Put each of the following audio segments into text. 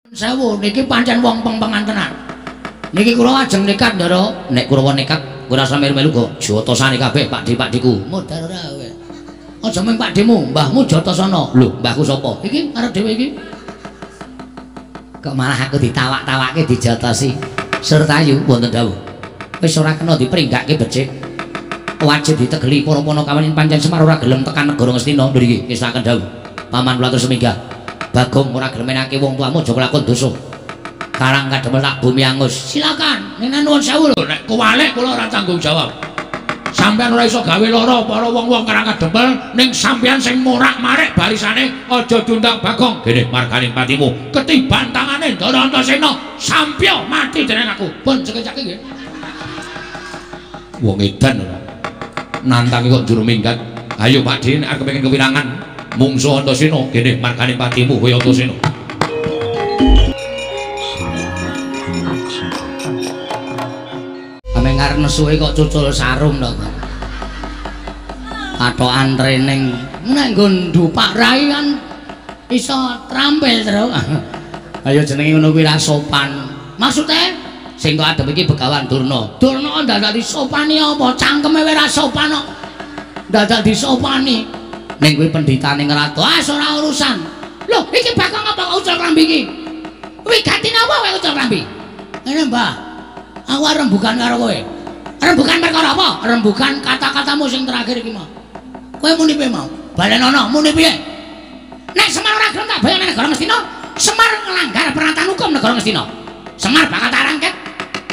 Sewu niki pancen wong peng-pengan tenan. Niki kula ajeng nekat ndara, nek Kurawa nekat ora usah melu-melu kok jotosane kabeh Pakdi-pakdiku. Modar ora kowe. Aja mung Pakdimu, mbahmu jotosana. Lho, mbahku sapa? Iki arep dhewe iki. Kok malah aku ditawak-tawake dijotosi. Surtayu wonten dawuh. Wis ora kena dipringgakke becik. Wajib ditegeli para Panakawanin pancen Semar ora gelem tekan negara Ngastina mriki. Kisaken dawuh. Paman kula atur seminggah. Bagong ora gelem menake wong tuamu aja nglakon dosa. Karang kademel tak bumi angus. Silakan, nek nuwun sewu lho, nek kuwalik kula ora tanggung jawab. Sampeyan ora iso gawe lara para wong-wong karang kademel ning sampeyan sing morak-marik barisane aja diundang Bagong. Gene marganing patimu ketiban tangane Ndara Antasena sampya mati dening aku. Pun cekek-cekek nggih. Wong edan ora. Nantangi kok juru minggat. Ayo Pakdi nek arep kepengin kewirangan mungsuh Antasena gene marganing patimu kowe Antasena. Ngarep nesuke kok cucul sarung to. Athokan training nek nggon ndupak rai kan iso trampil terus. Ayo jenenge ngono kuwi ra sopan. Maksude sing kok adep iki Begawan Durna. Durna dadak disopani apa? Cangkeme wis ra sopan kok. Dadak disopani. Ning kuwi pendhitane ngrato, ora urusan. Lho, iki Bagong apa ucul klambi iki? Wigatine apa kowe ucul klambi? Ngene, Mbah. Aku rembugan karo kowe. Rembugan perkara apa? Rembugan kata-katamu sing terakhir iki mau. Kowe muni piye mau? Balenono muni piye? Nek Semar ora gelem tak bayang negara Ngastina, Semar nglanggar peraturan hukum negara Ngastina. Semar bakal tak rangket.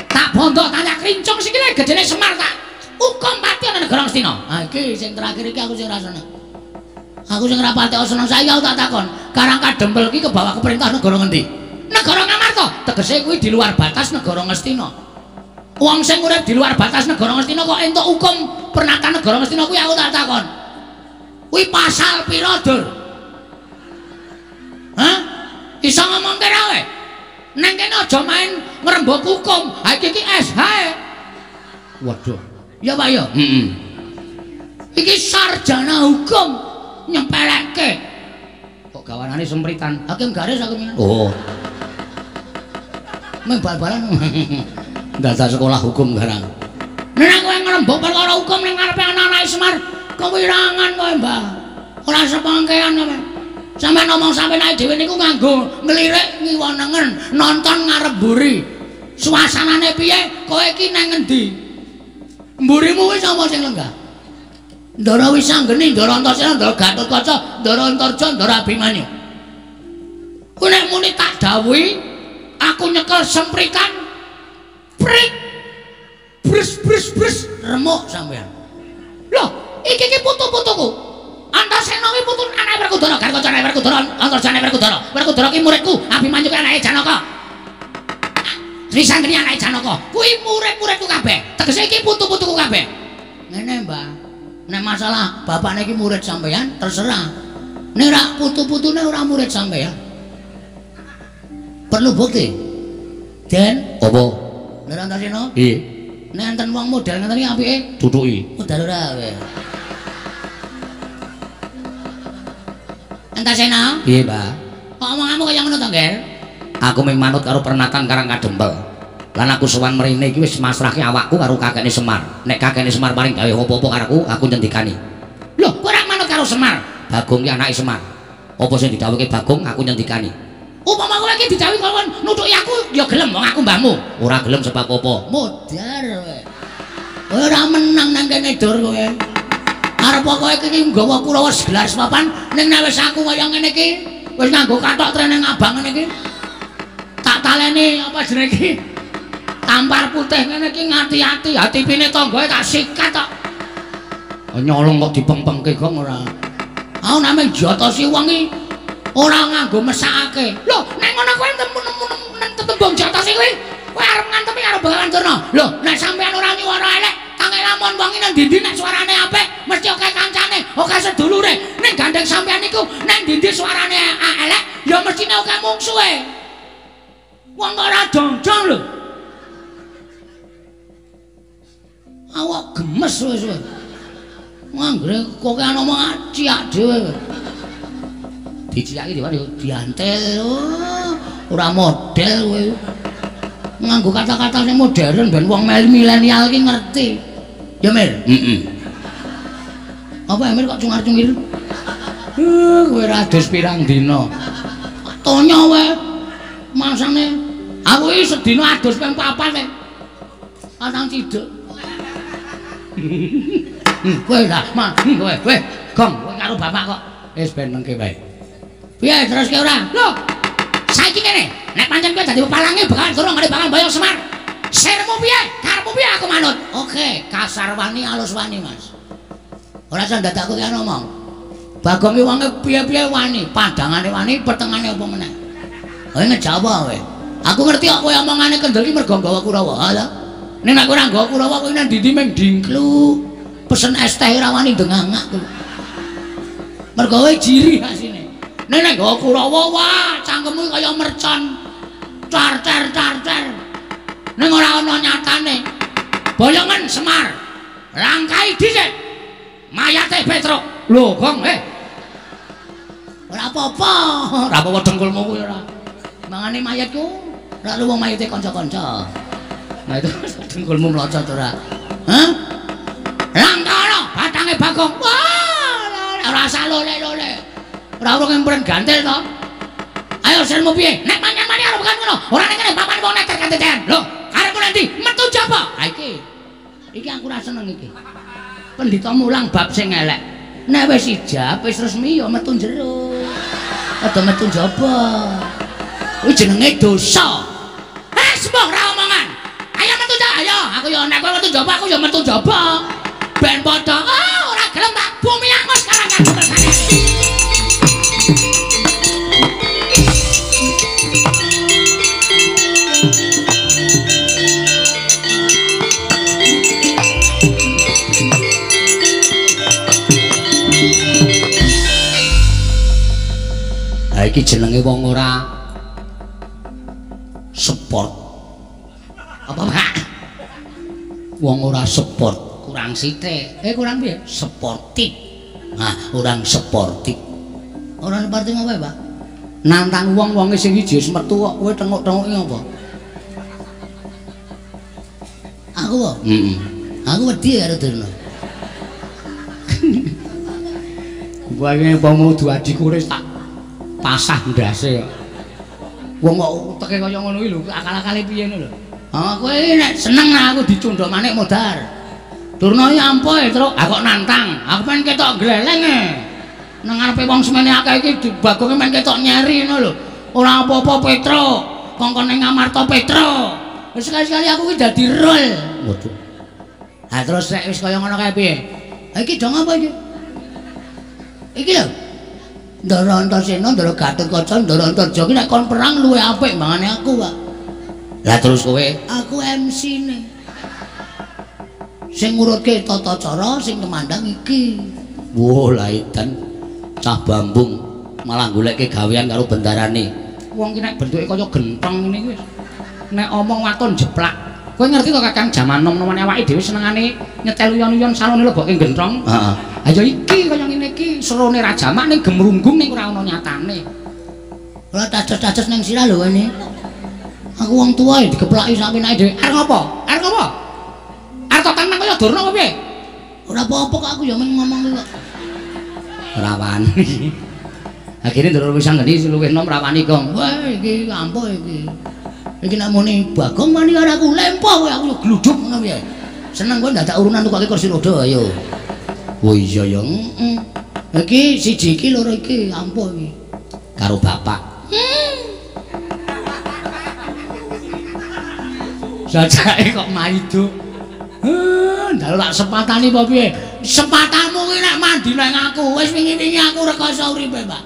Tak bondo tanya krincung sikile gedene Semar tak hukum pati ana negara Ngastina. Ha iki sing terakhir iki aku sing ora seneng. Aku sing ora pati seneng saiki aku tak takon, Karang Kadempel iki kebawa ke perintah negara ngendi? Negara Ngamarta. Tegese kuwi di luar batas negara Ngastina. Wong sing urip di luar batas negara Ngastina kok entuk hukum pernatan negara Ngastina kuwi aku tak takon. Kuwi pasal pira, Dur? Hah? Iso ngomongke ra kowe? Nang kene aja main ngrembug hukum. Ha iki SH. Waduh. Ya Pak ya? Heeh. Iki sarjana hukum nyepelekke. Kok gawanane sempritan. Hakim garis aku minat. Oh. Meng bal-balan. Data sekolah hukum garang. Nek kowe ngrembug perkara hukum ning ngarepe anak-anak Semar, kewirangan kowe, Mbah. Ora sepangkean kowe. Sampeyan ngomong sampeyan ae dhewe niku nganggo nglirik ngiwonengen, nonton ngarep mburi. Suasanane piye? Kowe iki nang ngendi? Mburimu wis apa sing lenggah? Ndara Wisanggeni, Ndara Antasena, Ndara Gatotkaca, Ndara Antarja, Ndara Abimanyu. Kowe nek muni tak dawuhi, aku nyekel sempritan prik bres remuk sampean. Loh, iki putu-putuku. Antasena kuwi putu anake Werkudara, Gatotkaca anake Werkudara, Antarja anake Werkudara. Werkudara ki muridku, Abimanyu ki anake Janaka. Wisanggeni anake Janaka. Kuwi murid-muridku kabeh. Tegese iki putu-putuku kabeh. Ngene, Mbah. Nek masalah bapakne iki murid sampean, terserah. Nek ora putu-putune ora murid sampean. Perlu bukti. Den, apa? Nek Antasena? Nggih. Nek enten wong model ngeten iki apike? Duduki. Modal ora kowe. Antasena? Nggih, Mbah. Kok omonganmu kaya ngono to, Ngger? Aku mung manut karo pernatan Karang Kadempel. Lan aku sowan mrene iki wis masrahke awakku karo kakekne Semar. Nek kakekne Semar paring gawe apa-apa karo aku nyendikani. Lho, kowe ora manut karo Semar? Bagong ki anake Semar. Apa sing didhawuhke Bagong aku nyendikani. Upama kowe iki didhawuhi kon nutuki aku ya gelem wong aku mbahmu. Ora gelem sebab apa? Modar kowe. Kowe ora menang nang kene Dur kowe. Arep kowe iki nggawa Kurawa segelar papan ning nek wis aku kaya ngene iki wis nganggo kathok trene abang ngene iki. Tak taleni apa jenenge iki? Tampar putih ngene iki ngati-ati, hatipine tanggae tak sikat tok. Nyolong kok dipengpengke kok ora. Aku namung jotosi wong iki ora nganggo mesakake. Lho, nek ngono kowe tembung jotosi kuwi, kowe arep ngantemi karo Begawan Durna. Lho, nek sampean ora nyuwara elek, tangi lamun wong iki nang ndi nek suarane apik, mesti oke kancane, oke sedulure. Nek gandeng sampean iku nek ndi suarane elek, ya mestine oke mungsuhe. Wong ora dongdong lho. Awak gemes wis. Anggere kok ana omong ciak dhewe. Diciaki diwane diantel. Ora model kowe. Nganggo kata-kata sing modern ben wong milenial ki ngerti. Ya Mir? Apa Mir kok cungar-cungir? Kowe ra adus pirang dina. Tonya wae. Masane aku iki sedina adus ping 4 e. Pasang ciduk. Kowe lah, kowe gong kowe karo bapak kok. Wis ben mengke wae. Piye terus ke ora? Lho. Saiki kene, nek pancen kowe dadi pepalange bakal durung ngene bakal Boyong Semar. Sirmu piye? Karepmu piye aku manut? Oke, kasar wani alus wani, Mas. Ora usah ndadakku ki ngomong. Bagong ki wonge piye-piye wani, padangane wani, petengane apa meneh. Kowe ngejawa kowe. Aku ngerti kok kowe omongane kendel ki mergo nggawa Kurawa. Lha. Nek nek ora nggawa Kurawa kowe nang ndi meng dingklu. Pesen es teh ora wani ndengangak kowe. Mergo kowe jiri asine. Nek nek nggawa Kurawa wah, cangkemmu kaya mercon. Car-car. Ning ora ana nyatane. Boyongan Semar. Langkai dhisik. Mayate Petruk. Lho, Gong, ora apa-apa. Ora apa-apa dengkulmu kuwi ora. Mangane mayatku ora luwung mayate kanca-kanca. Nah itu dengkulmu mlocot ora. Hah? Langkara batange Bagong. Wah, ora usah lole-lole. Ora urung empren gantel to. Ayo sirmu piye? Nek manyang-mani arep kan ngono. Ora nek kene papan wong neter ganten. Lho, karepmu nanti metu jaba. Ha iki. Iki aku ora seneng iki. Pendhita mulang bab sing elek. Nek wis ijab wis resmi ya metu jero. Ada metu jaba. Kuwi jenenge dosa. Sembuh ra omongan. Ayo metu jaba. Ayo, aku ya nek kowe metu jaba aku ya metu jaba. Ben padha ora gelem tak bumi angus sekarang kan bersane. Iki jenenge wong ora sport. Apa Pak? Wong ora sport, kurang sithik. Kurang piye? Sportif. Nah, kurang sportif. Ora sportif apa, Pak? Nantang wong-wonge sing iji wis metu kok kowe tengok-tengoki apa? Aku kok? Aku wedi karo Durna. Wae pomo duadiku wis tak pasah ndase kok. Wong kok teke kaya ngono iki lho, akal-akale piye ngono lho. Kowe nek seneng aku dicundhok manik modar. Durna iki ampuh terus kok nantang. Aku pengen ketok gleleng nang ngarepe wong semene akeh iki Bagonge men ketok nyeri ngono lho. Ora apa-apa Petruk. Kongkon ning Ngamarta Petruk. Wis sekali-sekali aku ki dadi rol. Waduh. Lah terus nek wis kaya ngono kae piye? Ha iki dong apa iki? Iki lho. Ndara Antasena, Ndara Gatotkaca, Ndara Antarja ki nek kon perang luwe apik mangane aku, Pak. Lah terus kowe? Aku MC-ne. Sing ngurutke tata cara sing kemandang iki. Wo lah edan cah Bambung malah goleke gawean karo bendarane. Wong ki nek bentuke kaya gentong ngene wis. Nek omong waton jeplak. Kowe ngerti to Kakang jaman nom-nomane awake dhewe senengane nyetel uyon-uyon salone lebokke gentrong? Heeh. Ha ya iki kaya ngene iki serone ra jamak ning gemrunggung ning ora ana nyatane. Ora tajes-tajes ning sirah lho ngene. Aku wong tuwa ya digeplaki sak penake dhewe. Arep ngopo? Arep ngopo? Arep tenang kaya Durna apa piye? Ora apa-apa kok aku ya men ngomong kok. Ora wani. Akhire Ndara wis anggeni luwih nom ra wani Gong. Wah iki ampuh iki. Iki nek muni Bagong wani karo aku lempoh kowe aku yo gluduk ngono piye. Seneng kowe ndadak urunan tukake kursi roda ayo. Oh iya ya. Iki siji iki loro iki ampuh iki. Karo bapak. Sajake kok maido. Ndalu tak sepatani apa piye? Sepatanmu kuwi nek mandi nang aku. Wis wingi-wingi aku rekoso uripe, Pak.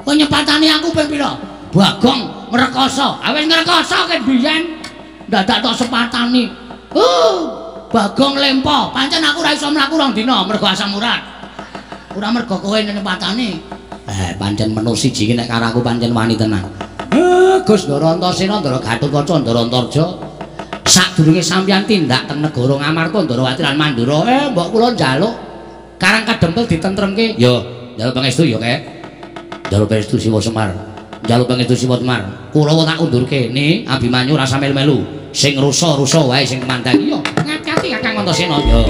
Kok nyepatani aku ping pira? Bagong ngrekoso. Ah wis ngrekoso ket biyen. Dadak tok sepatani. Bagong lempo. Pancen aku ora iso mlaku rong dina mergo asam urat. Ora mergo kowe nyepatani. Pancen menur siji iki nek karo aku pancen wani tenan. Gus Ndara Antasena, Ndara Gatotkaca, Ndara Antarja. Sadurunge sampeyan tindak teng negara Ngamarta, Ndarawati lan Mandura, mbok kula njaluk Karang Kadempel ditentremke. Ya, njaluk pangestu ya, Kek. Njaluk pangestu Siwa Semar. njaluk pangestu Semar. Kulawa tak undur kene, Abimanyu rasa melu-melu. Sing rusa-rusa wae sing kemandang. Iya, ngati-ati Kakang Antasena ya.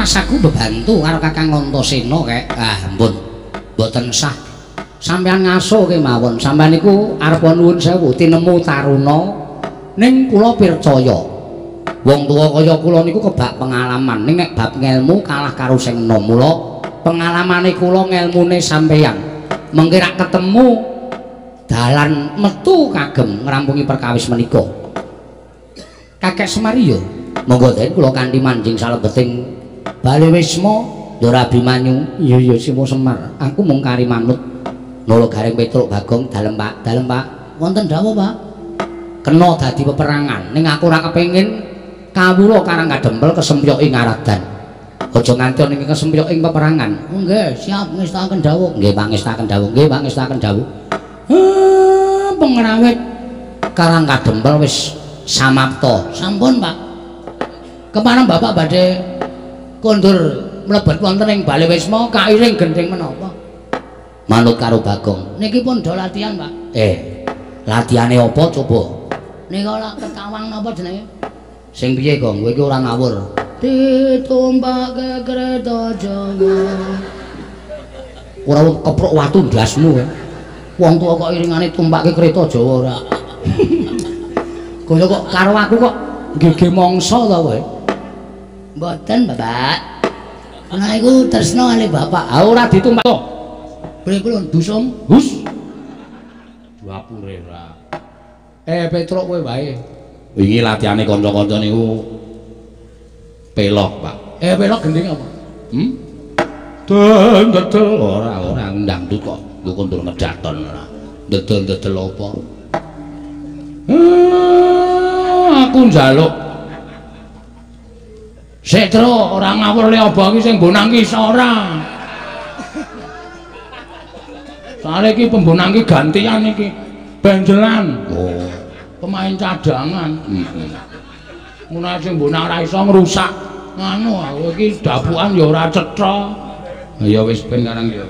Rasaku bebantu karo Kakang Antasena kek. Ampun, mboten sah. Sampeyan ngaso kemawon. Sampeyan niku arep nuwun sewu tinemu taruna ning kula pircaya. Wong tuwa kaya kula niku kebak pengalaman. Ning nek bab ngelmu kalah karo sing enom. Mula pengalamane kula ngelmune sampeyan. Mengki rak ketemu dalan metu kagem ngrampungi perkawis menika. Kakek Semar ya. Monggo den kula kanthi manjing salebeting Bali Wisma Ndara Abimanyu. Iya Simo Semar. Aku mung kari manut nolo Gareng Petruk Bagong. Dalem Pak, dalem Pak. Wonten dawuh Pak. Kena dadi peperangan. Ning aku ora kepengin kawula Karang Kadempel kesempyoki ngaradan. Aja nganti ning kesempyoking peperangan. Oh nggih, siap ngestaken dawuh. Nggih Pak ngestaken dawuh. Nggih Pak ngestaken dawuh. Pengrawit Karang Kadempel wis samapta. Sampun Pak. Kepareng Bapak badhe kondur mlebet wonten ing Bali Wisma kairing gending menapa? Manut karo Bagong. Niki pun do latihan, Pak. Latihane apa coba? Nika lak ketawang napa jenenge? Sing piye, Gong? Kowe iki ora ngawur. Ditumpake kereta Jawa. Ora keprok watu ndasmu kowe. Wong tuwa kok iringane tumpake kereta Jawa ora. Kaya kok karo aku kok gege mangsa ta kowe? Mboten, Bapak. Ana iku tresna kali Bapak. Ah ora ditumpak to. Beli kulon dusum. Hus. Dapure ora. Petruk kowe wae. Wingi latihane kanca-kanca niku pelok, Pak. Pelok gending apa? Dedel ora ndangdut kok. Nggo kondur ngedaton ora. Dedel apa? Aku njaluk Setro ora ngawur le obah iki sing bonang ki ora. Soale iki pembonang ki gantian iki. Benjelan. Oh, pemain cadangan. Menawa sing bonang ora iso ngrusak nganu aku iki dapukan ya ora cetha. Ya wis ben karang ya.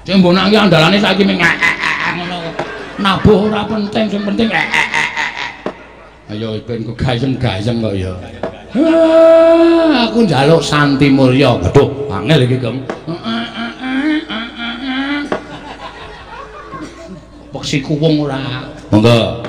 Sing bonang ki andalane saiki ming ngono. Nabuh ora penting, sing penting ayo wis ben kegayeng-gayeng kok ya. Aku njaluk Santi Mulya. Waduh, angel iki, Gem. Peksi kuwung ora. Monggo.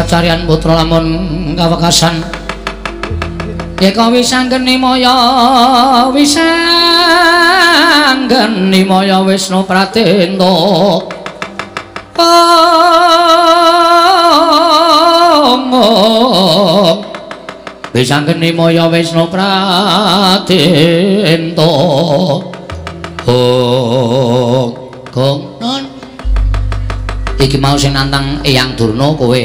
pacarian putra lamun kawekasan yeka wisanggeni maya Wisnu Pratenta wisanggeni maya Wisnu Pratenta Gong non iki mau sing nantang Eyang Durna kowe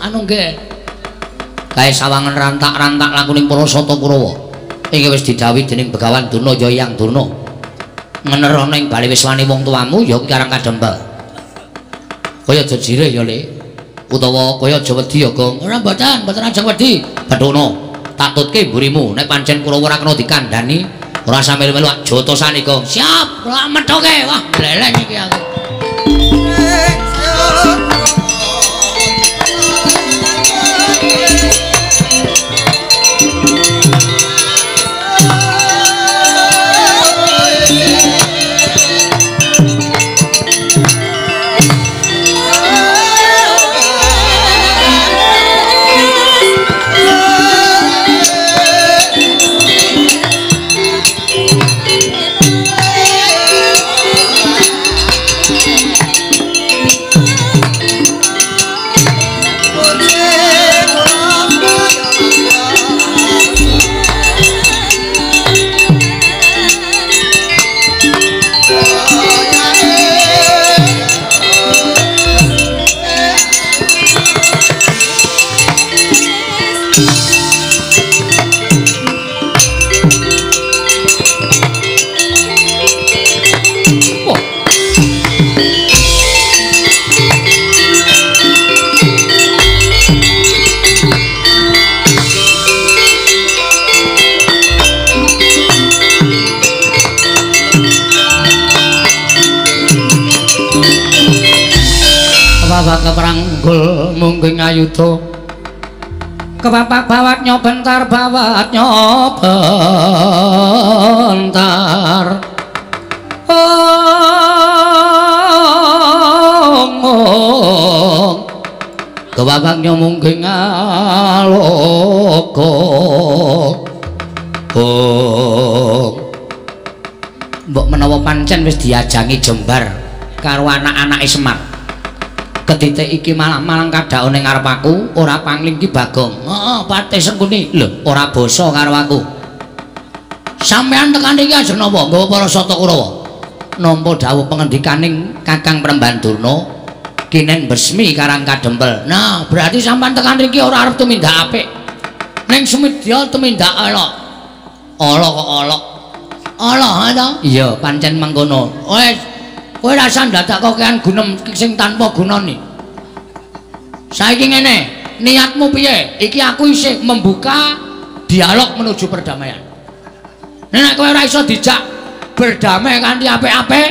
anu nggih kae sawangen rantak-rantak lakuning para sata Kurawa iki wis didhawuhi dening Begawan Durna ya Eyang Durna ngener ana ing bali wis wani wong tuamu ya Karang Kadempel kaya aja jireh ya Le utawa kaya aja wedi ya Gong ora mboten ajeng wedi Bathuna tak tutke mburimu nek pancen Kurawa ora kena dikandhani ora sampe melu jotosan iki siap ora methoke wah leleh iki aku keperanggul mungging ayuda kepapak bawat nyobentar kepapak nyomungging aloka mbok menawa pancen wis diajangi jembar karo anak-anake Semar ketitik iki malang kadhaone ning ngarep aku ora pangling ki Bagong. Heeh, Patih Sengkuni. Lho, ora basa karo aku. Sampeyan tekan iki ajeng napa nggawa para Sata Kurawa? Nampa dawuh pengendikaning Kakang Prembandurna kinen besmi Karang Kadempel. Nah, berarti sampeyan tekan iki ora arep tumindak apik. Ning sumedya tumindak ala. Ala kok ala. Ala ta? Iya, pancen mangkono. Wis kowe rasa ndadak kokean gunem sing tanpa gunane. Saiki ngene, niatmu piye? Iki aku isih membuka dialog menuju perdamaian. Nek kowe ora iso dijak berdamai kanthi apik-apik,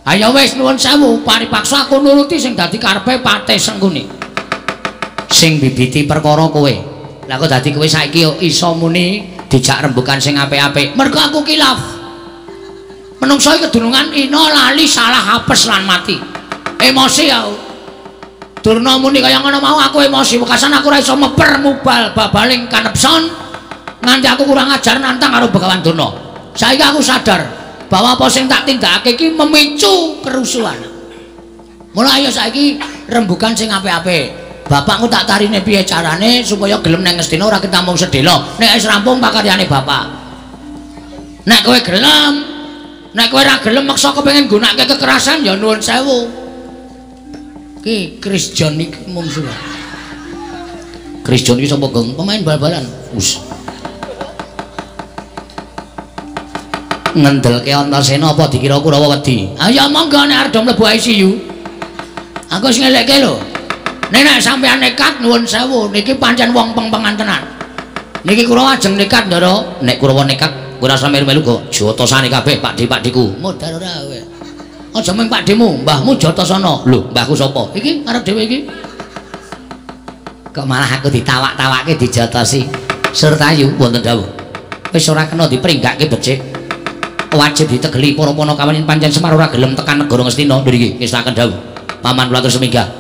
ayo wis nuwun sewu, paripaksa aku nuruti sing dadi karepe Patih Sengkuni. Sing bibiti perkara kowe. Lah kok dadi kowe saiki iso muni dijak rembukan sing apik-apik. Mergo aku kilaf. Menungso iki kedunungan ina lali salah apes lan mati. Emosi aku. Durna muni kaya ngono mau aku emosi. Wekasan aku ora iso meper mubal babaling kanepson nganti aku kurang ajar nantang karo Begawan Durna. Saiki aku sadar bahwa apa sing tak tindakake iki memicu kerusuhan. Mulai ayo saiki rembukan sing apik-apik. Bapakmu tak tarine piye carane supaya gelem nang Ngastina ora ketampung sedhela. Nek wis rampung pakaryane bapak. Nek kowe gelem nek kowe ora gelem maksa kepengin gunakake kekerasan ya nuwun sewu. Ki Chris John iki mung suwe. Chris John iki sapa Gong? Pemain bal-balan. Us. Ngendelke Antasena apa dikira Kurawa wedi? Ah ya monggo nek arep mlebu ICU. Aku wis ngelekke lho. Nek sampeyan nekat nuwun sewu, niki pancen wong peng-pengan tenan. Niki Kurawa ajeng nekat ndara, nek Kurawa nekat ora sampe melu kok jotosane kabeh Pakdi-pakdiku. Modal ora kowe. Aja mung Pakdimu, mbahmu jotosana. Lho, mbahku sapa? Iki arep dhewe iki. Kok malah aku ditawak-tawake dijotosi. Surtayu wonten dawuh. Wis ora kena dipringgake becik. Wajib ditegeli para ponokawan pancen Semar ora gelem tekan negara Ngastina. Lho iki ngesaken dawuh. Paman kula terus minggah.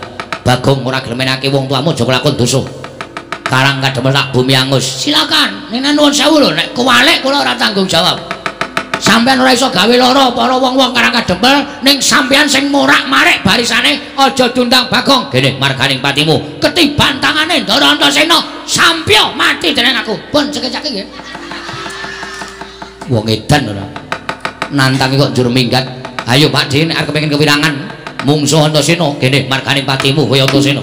Bagong ora gelem menake wong tuamu aja kelakon dosa. Karang kademel tak bumi angus. Silakan, nek nuwun sewu lho, nek kuwalik kula ora tanggung jawab. Sampeyan ora iso gawe lara para wong-wong karang kademel ning sampeyan sing morak-marik barisane aja diundang Bagong. Gene marganing patimu, ketiban tangane Ndara Antasena sampya mati dening aku. Pun cekek-cekek nggih. Wong edan ora. Nantangi kok njur minggat. Ayo Pak Dene arep kepengin kewirangan. Mungsuh Antasena kene marganing patimu kowe Antasena.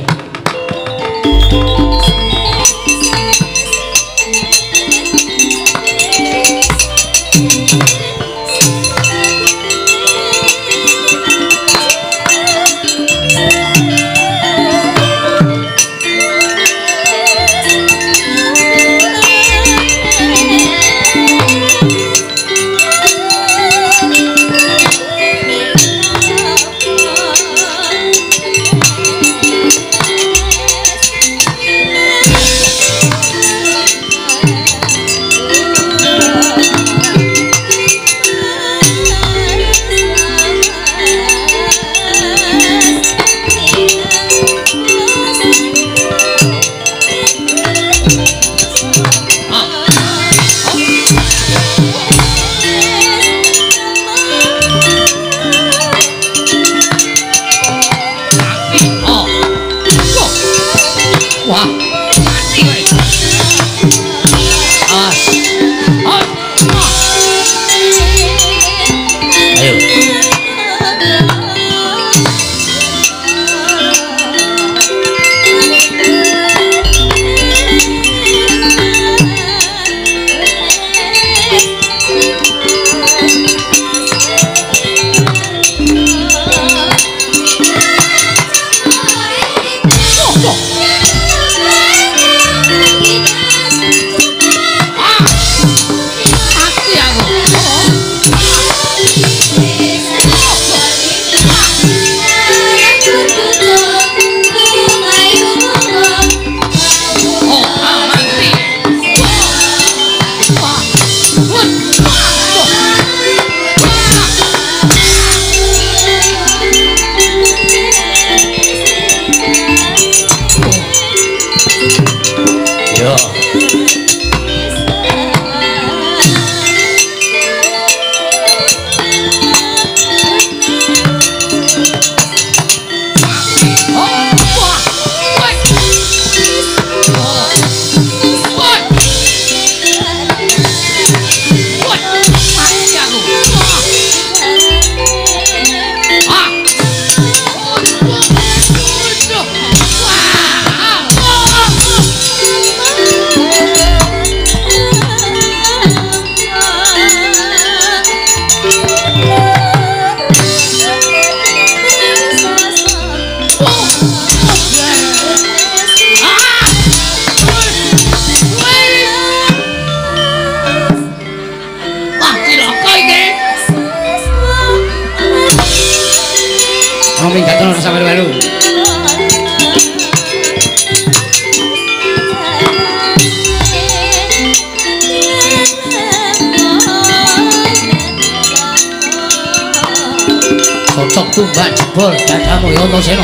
Tumbak jebol dadamu ya Antasena.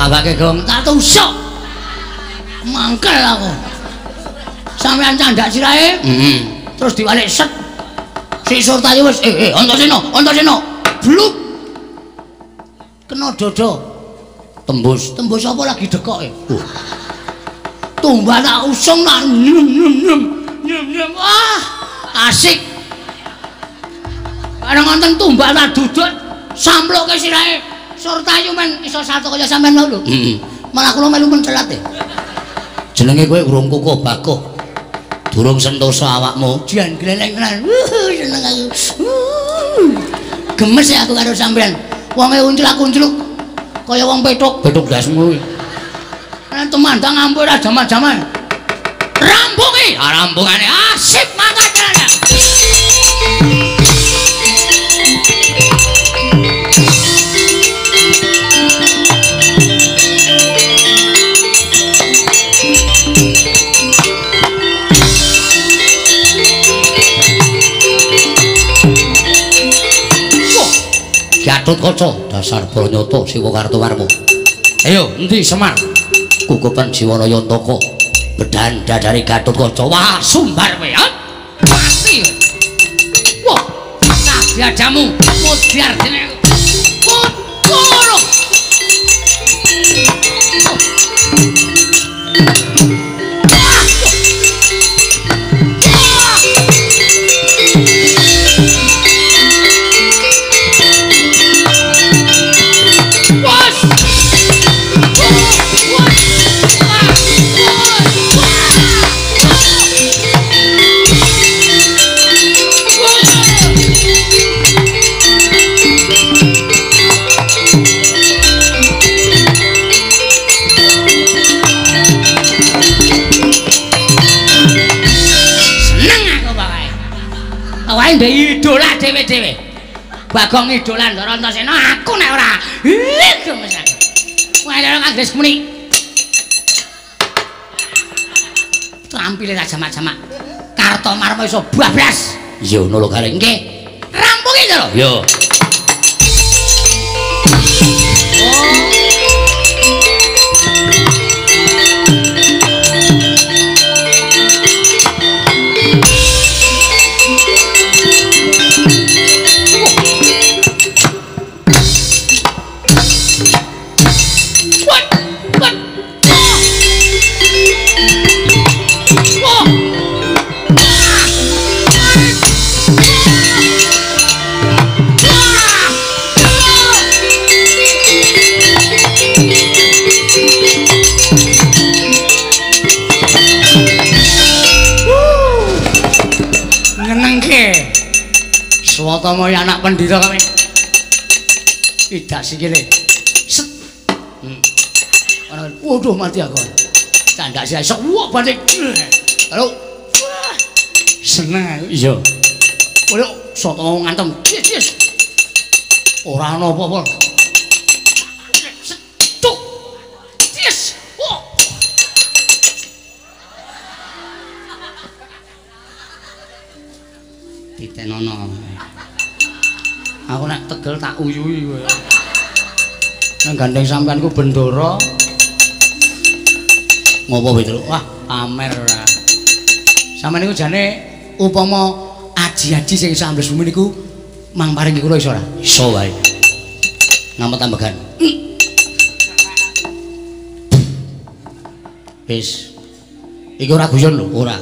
Kabake gong tak tusuk. Mangkel aku. Sampeyan candak sirahe. Terus diwalik set. Si Surtayu wis Antasena. Bluk. Kena dodo. Tembus apa lagi dekoke? Tumbal tak usung nak nyem. Wah, asik. Bareng wonten tumbal tak dudut samploke sirahe. Surtayu men iso satu kaya sampean lho. Malah kula melu mencelat e. Jenenge kowe urung kukuh bakuh. Durung sentosa awakmu. Jan gleleng tenan. Seneng aku. Gemes ya aku karo sampean. Wonge unclak-uncluk kaya wong petuk dasmu kuwi. Ana temandang ampun ra jaman-jaman. Rampungi, rampungane asik mangkat tenan. Gatotkaca dasar Branyata Siwa Kartowarma. Ayo endi Semar? Kukupan Jiwanayantaka bedan dadari Gatotkaca. Wah, sumbar kowe. Mati. Wah, sadyadamu mudhar dene. Kono. Ndek idola dhewe-dhewe. Bagong idolan Ndara Antasena aku nek ora. Gemes aku. Wah, nek Kangges muni. Trampile ra jamak-jamak. Kartomarma iso bablas. Iya ngono lho Gareng. Nggih. Rampungi to lho. Yo. Swatama anak pendhita kami. Idak sikile. Set. Waduh mati aku. Candak sih esok wah balik. Halo. Seneng aku. Iya. Waduh swatama ngantem. Yes. Ora ana apa-apa. Tuk. Yes. Wah. Ditenono. Aku nek tegel tak uyuhi kowe. Nang gandeng sampean ku bendoro. Ngopo Petruk? Wah, pamer ora. Sampeyan niku jane upama aji-aji sing iso ambles bumi niku mang paringi kula iso ora? Iso wae. Ngamet tambagan. Wis. Iki ora guyon lho, ora.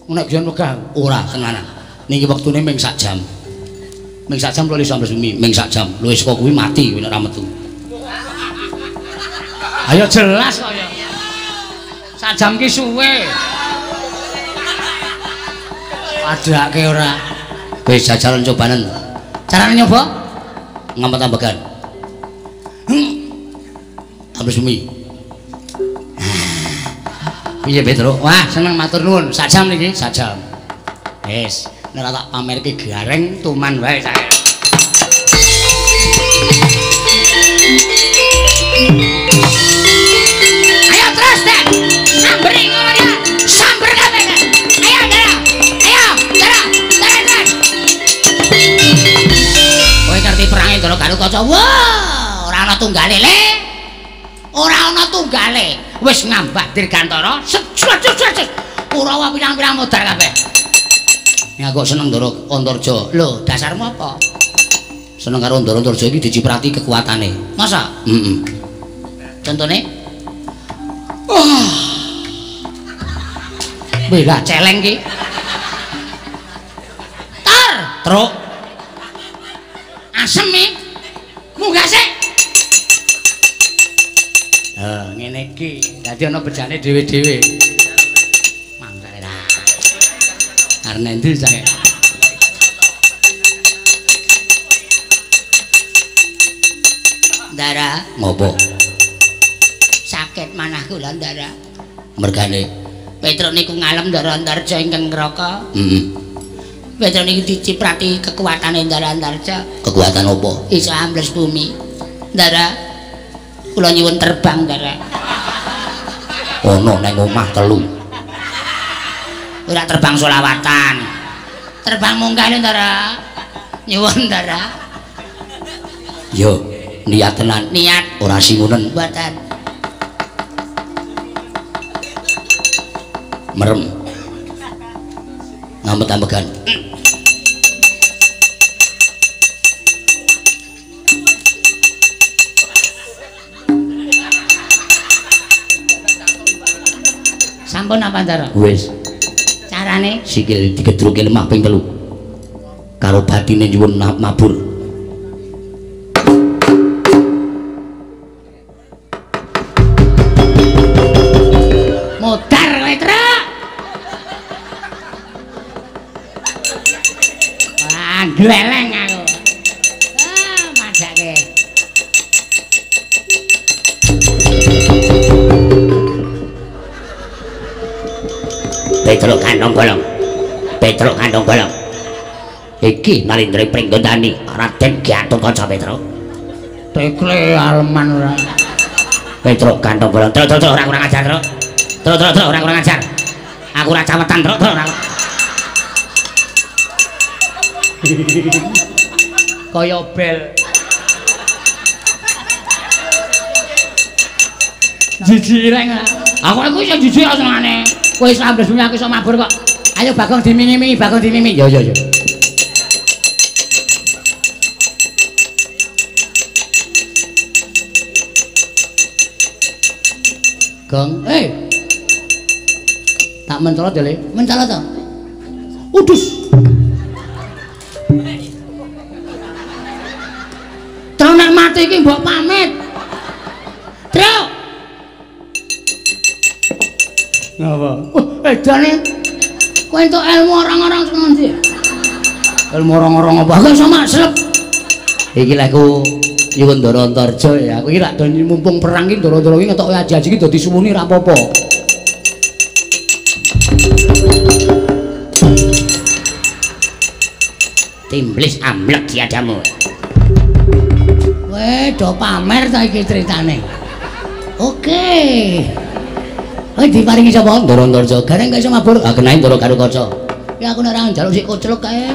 Nek guyon megah, ora tenanan. Niki wektune mung sak jam. Ming sak jam luwih sampe sumi, ming sak jam. Luwih saka kuwi mati kowe nek ora metu. Ayo jelas kok ya. Sak jam ki suwe. Padake ora. Wis jajalan cobanen. Carane nyoba? Ngampet ambegan. Sampe sumi. Piye Petruk? Wah, seneng matur nuwun. Sak jam niki, sak jam. Wis. Nek tak pamerke Gareng tuman wae saya. Ayo terus deh. Samberi ngono ya. Samber kabeh. Ayo Dara. Dara. Kowe ngerti perange Ndara Gatotkaca? Wah, ora ana tunggale le. Ora ana tunggale. Wis ngambah Dirgantara. Ora pirang-pirang modar kabeh. Ya kok seneng Ndara Antarja. Lho, dasarmu apa? Seneng karo Ndara Antarja iki diciprati kekuatane. Masa? Heeh. Contone? Wah. Bela celeng ki. Tar, truk. Asem iki. Munggah sik. Ngene iki. Dadi ana bejane dhewe-dhewe. Mangkane ra. Karena endi saya. Ndara, ngopo? Sakit manahku lho Ndara. Mergane Petruk niku ngalem Ndara Antarja ingkang ngraka. Heeh. Petruk niku diciprati kekuatane Ndara Antarja. Kekuatan apa? Iso ambles bumi. Ndara, kula nyuwun terbang Ndara. Ono nang omah telu. Ora terbang solawatan. Terbang munggah Ndara. Nyuwun Ndara. Yo, niat tenan. Niat ora singunen. Mboten. Merem ngambet-ambegan sampun apa Ndara? Wis carane sikil digedruke lemah ping 3 karo batine nyuwun mabur. Modar kowe truk. Gleleng aku. Madake. Petruk kandhong bolong. Petruk kandhong bolong. Iki Narendra Pringgondani, Raden Gatotkaca Petruk. Tekle alman ora. Petruk kandhong bolong. Truk ora kurang ajar, Truk. Truk ora kurang ajar. Aku ora cawetan, Truk ora. Kaya bel jijik reng aku iku sing jijik senengane kowe wis ambles bumi aku iso mabur kok ayo Bagong dimimi-mimi Bagong dimimi yo Gong tak mencolot ya Le mencolot to udus terus nek mati iki mbok pamit. Truk. Ngapa? Edane kowe entuk ilmu orang-orang sing ndi? Ilmu orang-orang apa? Aku sama slep. Iki lek aku nyuwun Ndara Antarja ya. Aku iki lak mumpung perang iki Ndara-ndara iki ngetok aji-aji iki dadi suwuni ra apa-apa. Timblis amlek diadamu. Do pamer ta iki critane. Oke. Kowe diparingi sapa? Ndara Antarja. Gareng kok iso mabur. Ah kenae Ndara karo kaca. Ya aku nek ora njaluk sik kocluk kae.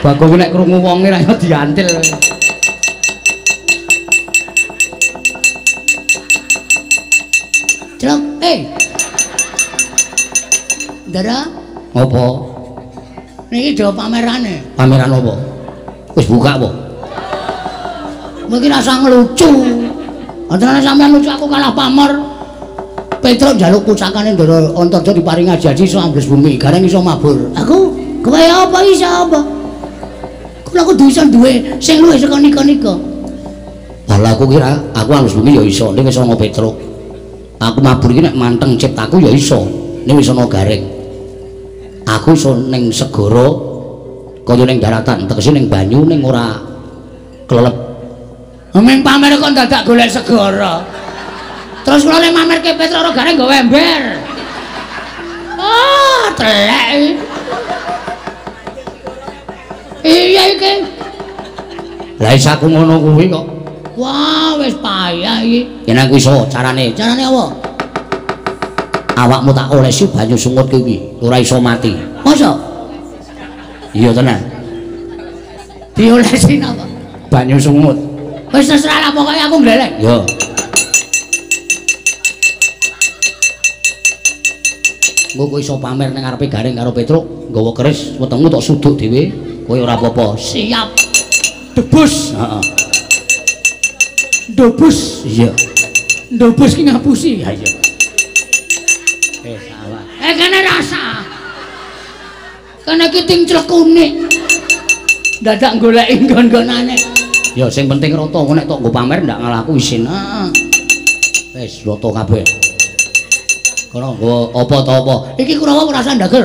Bagong nek krungu wonge ra iso diantil. Celok, Ndara, apa? Niki do pamerane. Pameran apa? Wis buka apa? Mungkin rasa ngelucu. Antara sampean lucu aku kalah pamer. Petruk njaluk pusakane Ndara Antarja diparingi aji-aji iso ambles bumi, gareng iso mabur. Aku kowe apa iso apa? Kula kudu iso duwe sing luwih saka nika-nika. Lah aku kira aku ambles bumi ya iso, ning iso ngono Petruk. Aku mabur iki nek manteng ciptaku ya iso, ning wis ana gareng. Aku iso ning segara kaya ning daratan, tegese ning banyu ning ora klelep. Meng pamer kok dadak golek segara. Terus kula nek mamerke Petruk ora gareng nggawe ember. Oh, telek. Iya iki. Lah isaku ngono kuwi kok. Wah, wis payah iki. Yen aku iso carane. Carane apa? Awakmu tak olesi banyu sungut kuwi, ora iso mati. Masa? Iya tenan. Diolesi napa? Banyu sungut. Wis terserah lah pokoke aku glelek. Yo. Engko kowe iso pamer ning ngarepe Garing karo Petruk, nggawa keris wetengmu tok suduk dhewe, kowe ora apa-apa. Siap. Debus. Heeh. Debus. Iya. Debus ki ngapusi. Ha iya. Salah. Kene rasa. Kene ki ting clekune. Dadak goleki nggon-nggonane. Ya sing penting rata nek tok nggo pamer ndak ngalaku isin. Heeh. Wis rata kabeh. Kono nggo apa ta apa. Iki Kurawa rasa ndagel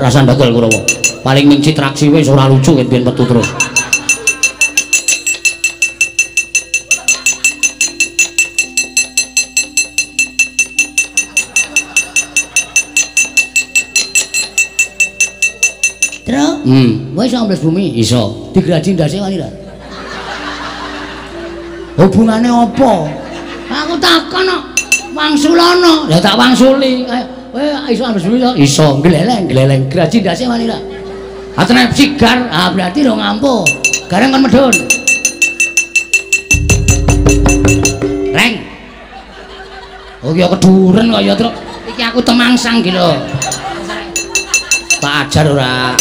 Kurawa. Paling ning citraksi wis ora lucu yen ben metu terus. Tro? Kowe iso ambles bumi? Iso. Digraji ndase wani ra? Hubungane apa? Aku takon kok. Wangsulana. Ya tak wangsuli. Kowe iso ambles bumi to? Iso. Gleleng. Graji ndase wani ra? Atene sigar. Ah berarti ro ngampu. Gareng kon medhun. Reng. Oh ya keduren kok ya, Tru. Iki aku temangsang iki lho. Tak ajar ora.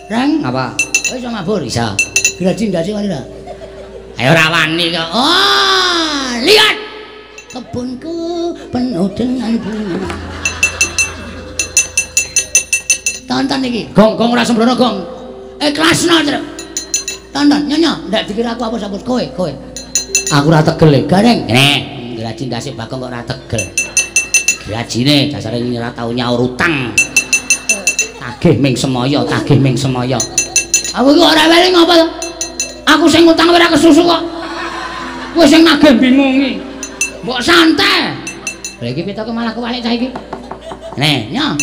Reng, apa? Kowe iso mabur? Iso. Graji ndase wani ra? Ayo ora wani kok. Oh, lihat. Kebunku penuh dengan bunga. Tonton iki. Gong ora sembrono, Gong. Ikhlasno, Tru. Tonton, nyonya, ndak dikira aku apa-apa kowe. Aku ora tegel, Gareng. Nek, graji ndase Bagong kok ora tegel. Grajine dasare ora tau nyaur utang. Tagih ming semaya. Aku iki ora weling apa to? Aku sing utang ora kesusu kok. Kowe sing nagih bingungi. Mbok santai. Lah iki pitoke malah kewalik cah iki. Nek, nya.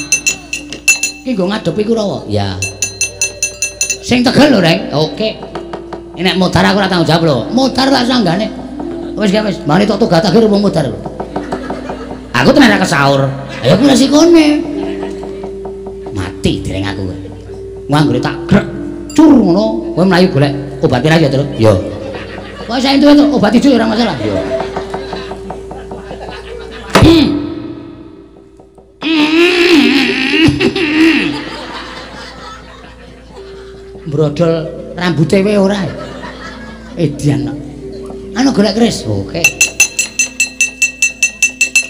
Iki nggo ngadepi Kurawa. Ya. Sing tegel lho, Reng. Oke. Nek modar aku ora tanggung jawab lho. Modar tak sanggane. Wis mari tok tugatake wong modar. Aku tenan ra kesaur. Ayo ku resikone. Mati dereng aku. Nganggure tak grek cur ngono, kowe mlayu golek obatin aja terus. Yo. Kok saya itu obat ijo ora masalah. Yo. Brodol rambute wae ora. Edian. Anu golek keris. Oke.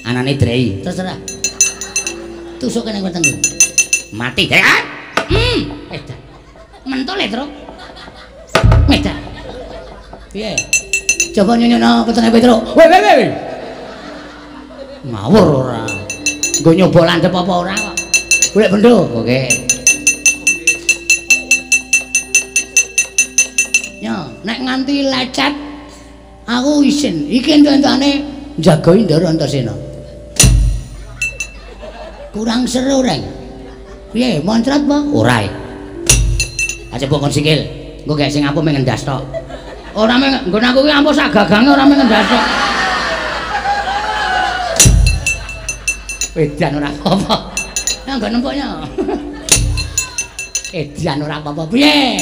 Anane drei, terserah. Tusuk kene wetengku. Mati deh. Edan. Mentol ya, Tru. Medan. Piye? Coba nyonyono wetenge Petruk. Weh. Ngawur ora. Nggo nyoba landhep apa ora kok. Golek bendho. Oke. Ya, nek nganti lecet aku isin. Iki entuk-entukane njagoi Ndara Antasena. Kurang seru, Reng. Piye, moncrat apa? Ora. Aja mbok kon sikil. Engko gek sing ampuh mengendas tok. Ora nggon aku ki ampuh sak gagange ora mengendas tok. Edan ora apa-apa. Nang nggon empuknya. Edan ora apa-apa. Piye?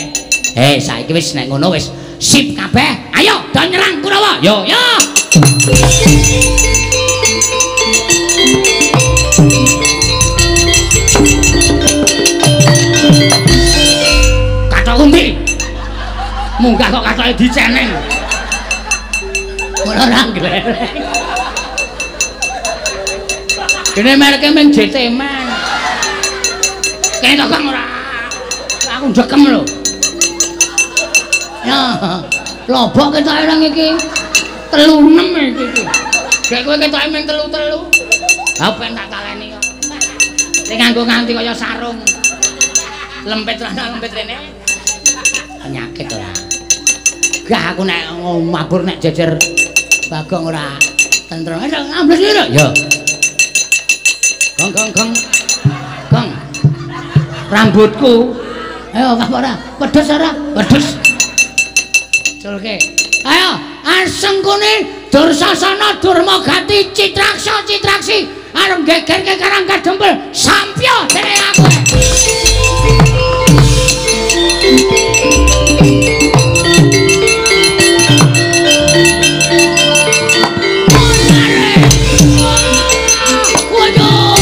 Saiki wis nek ngono wis sip kabeh. Ayo, do nyerang Kurawa. Yo. Kathok umbi. Munggah kok kathoke diceneng. Ora gleleng. Kene mereke men JT man. Kene kok ora. Aku ndekem lho. Ya, lobok ketoke nang iki. 36 iki. Gek kowe ketoke mung 3. Ha ben tak taleni kok. Sing nganggo nganti kaya sarung. Lempet rene. Penyakit ora. Gak aku nek mabur nek jejer Bagong ora tentrem. Ambles iki lho. Ya. Gong. Rambutku. Ayo apa ora? Pedes ora? Pedes. Culke. Ayo, asengkune Dursasana Durmagati Citraksi arep gegerke Karang Kadempel sampya dening aku. Waduh.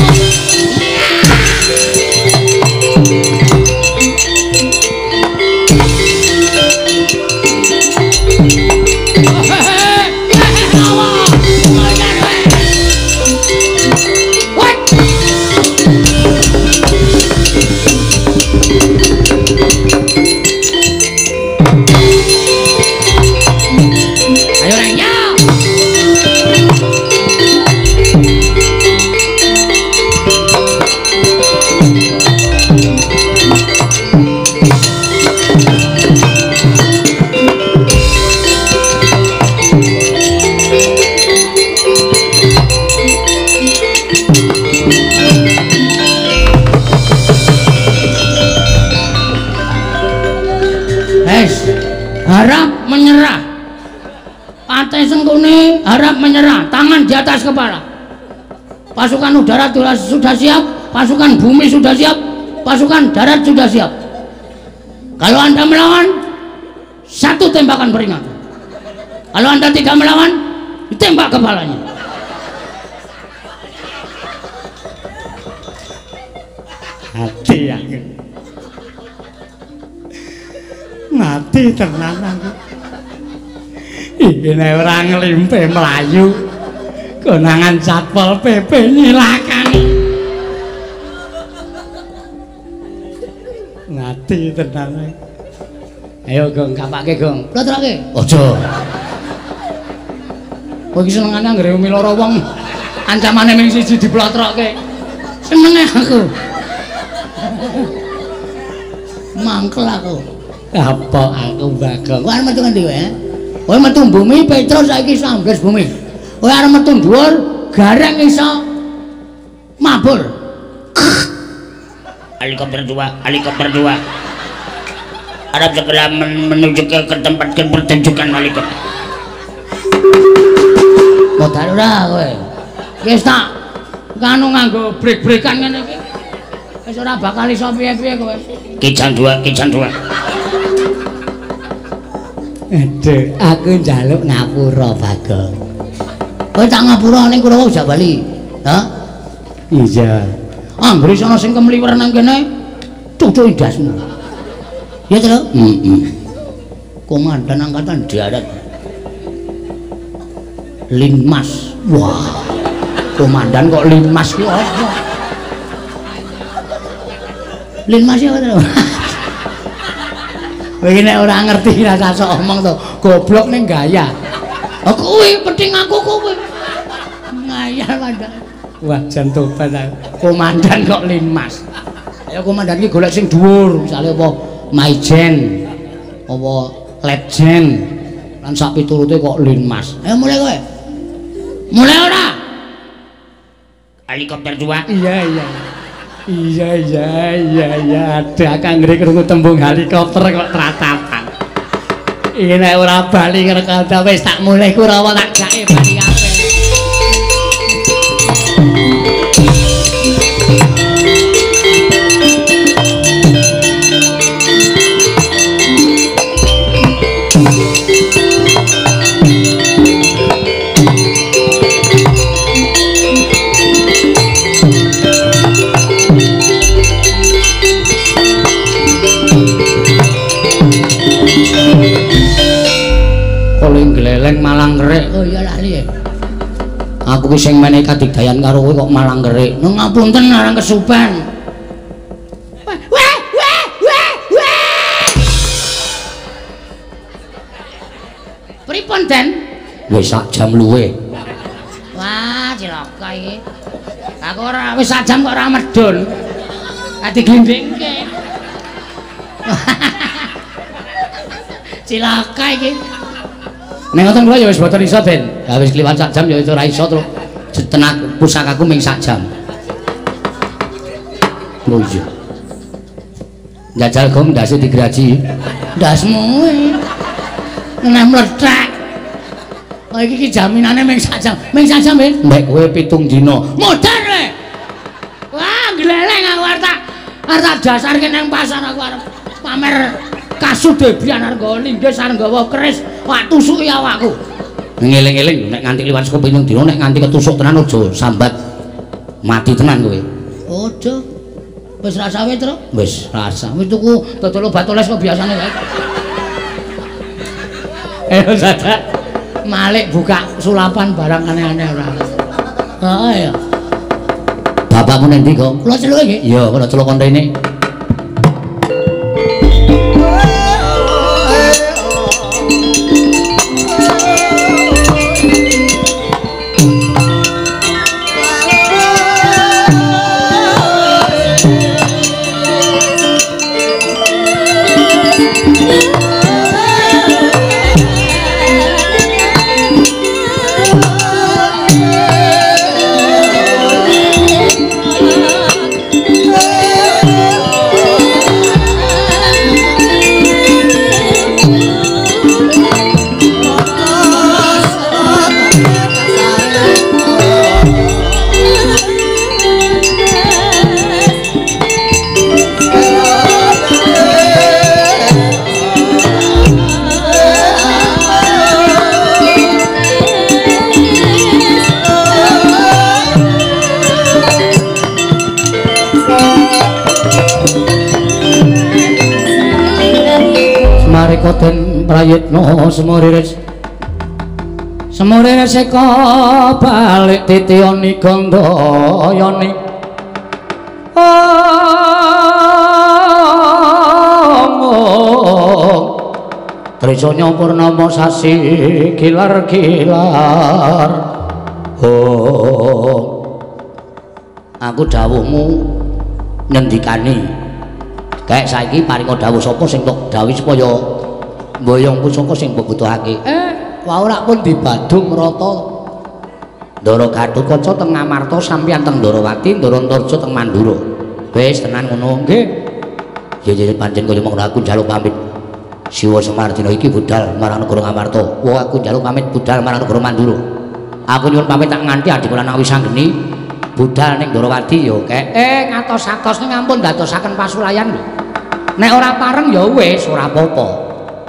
harap menyerah. Pantai Sengkuni harap menyerah. Tangan di atas kepala. Pasukan udara sudah siap, pasukan bumi sudah siap, pasukan darat sudah siap. Kalau Anda melawan, satu tembakan peringatan. Kalau Anda tidak melawan, ditembak kepalanya. Hati aku. Mati tenan aku. Iki nek ora nglimpe mlayu. Konangan Satpol PP nyilakani. Mati tenan. Ayo Gong, kapake Gong. Plotroke. Aja. Kowe iki senengane anggere umi lara wong. Ancamane ming siji diplotroke. Senenge aku. Mangkel aku. Apa aku Bagong? Kowe arep metu ngendi wae? Kowe metu bumi Petrus saiki sambles bumi. Kowe arep metu dhuwur gareng iso mabur. Helikopter 2, helikopter 2. Harap segera menuju ke tempat pertunjukan helikopter. Modal ora kowe. Wis tak kanu nganggo brek-brekan ngene iki. Wis ora bakal iso piye-piye kowe. Kican 2, kican 2. Aduh, aku njaluk ngapura Bagong. Kowe tak ngapura ning Kurawa Bali. Hah? Iya. Anggere ana sing kemliwer nang kene. Cucuk indasmu. Ya to? Komandan Angkatan Darat. Linmas. Wah. Komandan kok Linmas ki apa? Linmas ya to? Kowe nek ora ngerti rasa sok omong to. Goblok ning gaya. Oh kuwi penting aku kowe. Ngayal mandan. Wah, jan tobat aku. Komandan kok Linmas. Ayo komandan ki golek sing dhuwur, misale apa Maijen, apa Letjen, lan sak piturute kok Linmas. Ayo mulai kowe. Mulai ora? Helikopter 2. Iya. Ada kang ngeri krungu tembung helikopter kok tratapan. Iki nek ora bali ngrekada wis tak mulai Kurawa tak jake bali kabeh. Gleleng malang kerik. Oh iya lali. Aku ki sing menehi kadigdayan karo kowe kok malang kerik. Nang ngapunten arang kesupen. Weh. Pripun Den? Wis sak jam luwe. Wah, cilaka iki. Aku ora wis sak jam kok ora medun. Ati glindingke. Cilaka iki. Nek ngoten kula ya wis boten iso Den. Ya wis kliwat sak jam ya itu ora iso to. Tenak pusakaku ming sak jam. Lho iya. Njajal gong ndase digraji. Ndasmu. Nek mlethek. Kok iki jaminane ming sak jam. Ming sak jam, Ben. Nek kowe 7 dina. Modar le. Wah, gleleng aku arep dasarke nang pasar aku arep pamer kasudebian arep nggawa linggis arep nggawa keris. Wak tusuki awakku. Ngeling-eling nek nganti liwat saka 7 dina nek nganti ketusuk tenan aja sambat mati tenan kowe. Aja. Wis rasa wis, Tru? Wis rasa. Wis tuku dodol obat oles kok biasane wae. Ayo dadak. Malik buka sulapan barang aneh-aneh ora. Heeh ya. Bapakmu ning ndi kok? Kula celuk iki. Iya, kula celuk kon rene. prayitna semuriris semuriris eka balik titioni gandayane Trisanya purnama sasi gilar-gilar aku dawuhmu ngendikani kayak saiki paringa dawuh sapa sing tok dawuh supaya mboyong pusaka sing mbutuhake wae ora pun dibadung rata Ndara Gatotkaca teng Ngamarta sampeyan teng Ndarawati Ndarantarja teng Mandura wis tenan ngono nggih ya pancen kaya mengko aku njaluk pamit Siwa Semar dina iki budal marang negara Ngamarta aku njaluk pamit budal marang negara Mandura aku nyuwun pamit tak nganti adikula nang Wisanggeni budal ning Ndarawati ya kek ngatos-atos ning ampun dadosaken pasulayan lho nek ora pareng ya wis ora apa-apa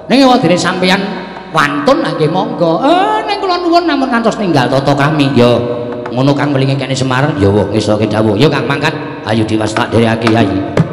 ning wadene sampeyan wantun nggih monggo ning kula nuwun namun ngantos ninggal tata kami ya ngono Kang Mlingi kene Semar ya wis oke dawuh ya Kang mangkat ayo diwastak dhereake Yayi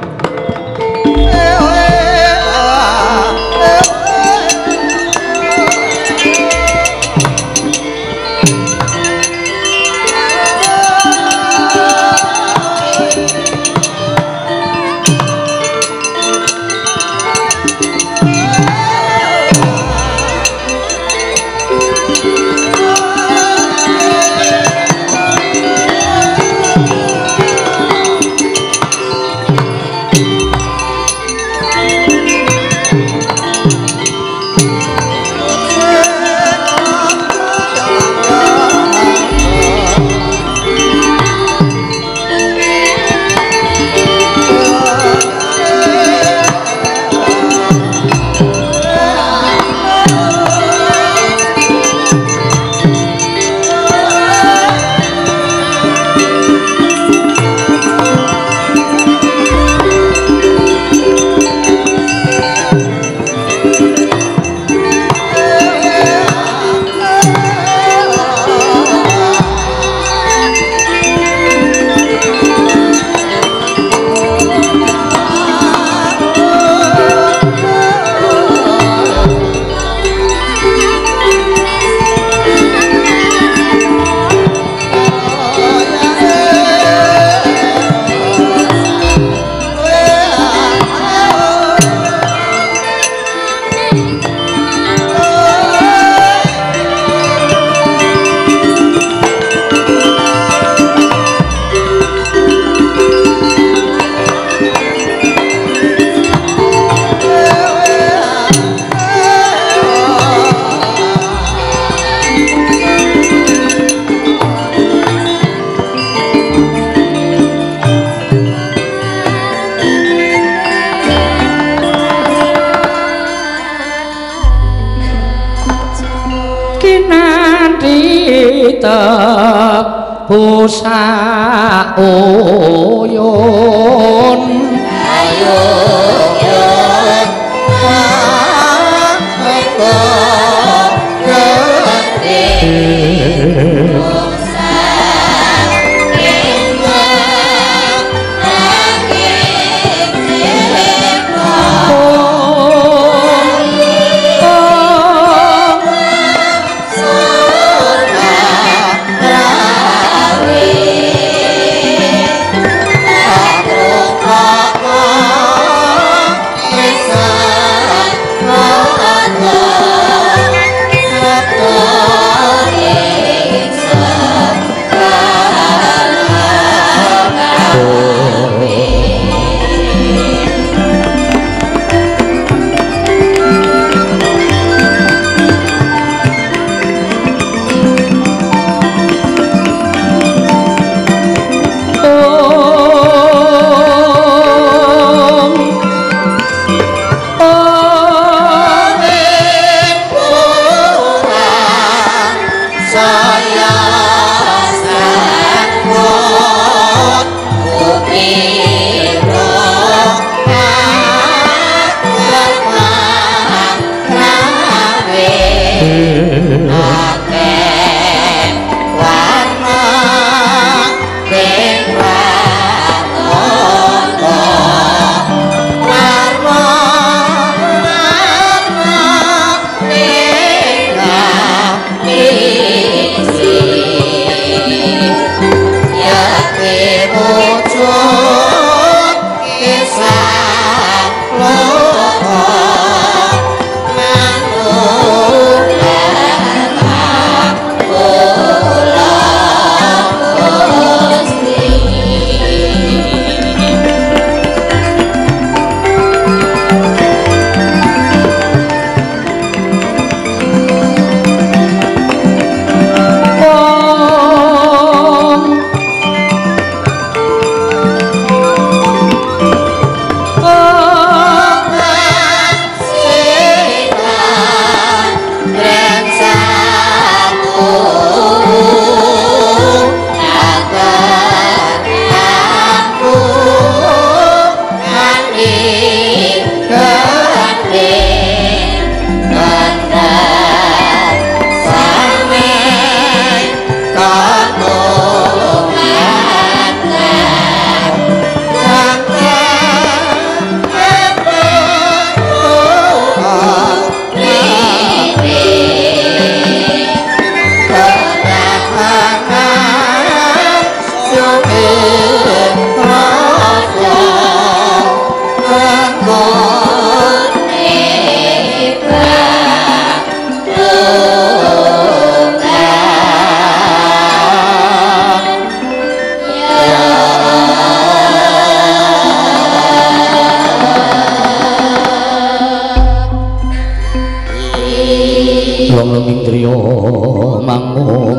Busa uyun ayun aku gede busa ingkang langit cipta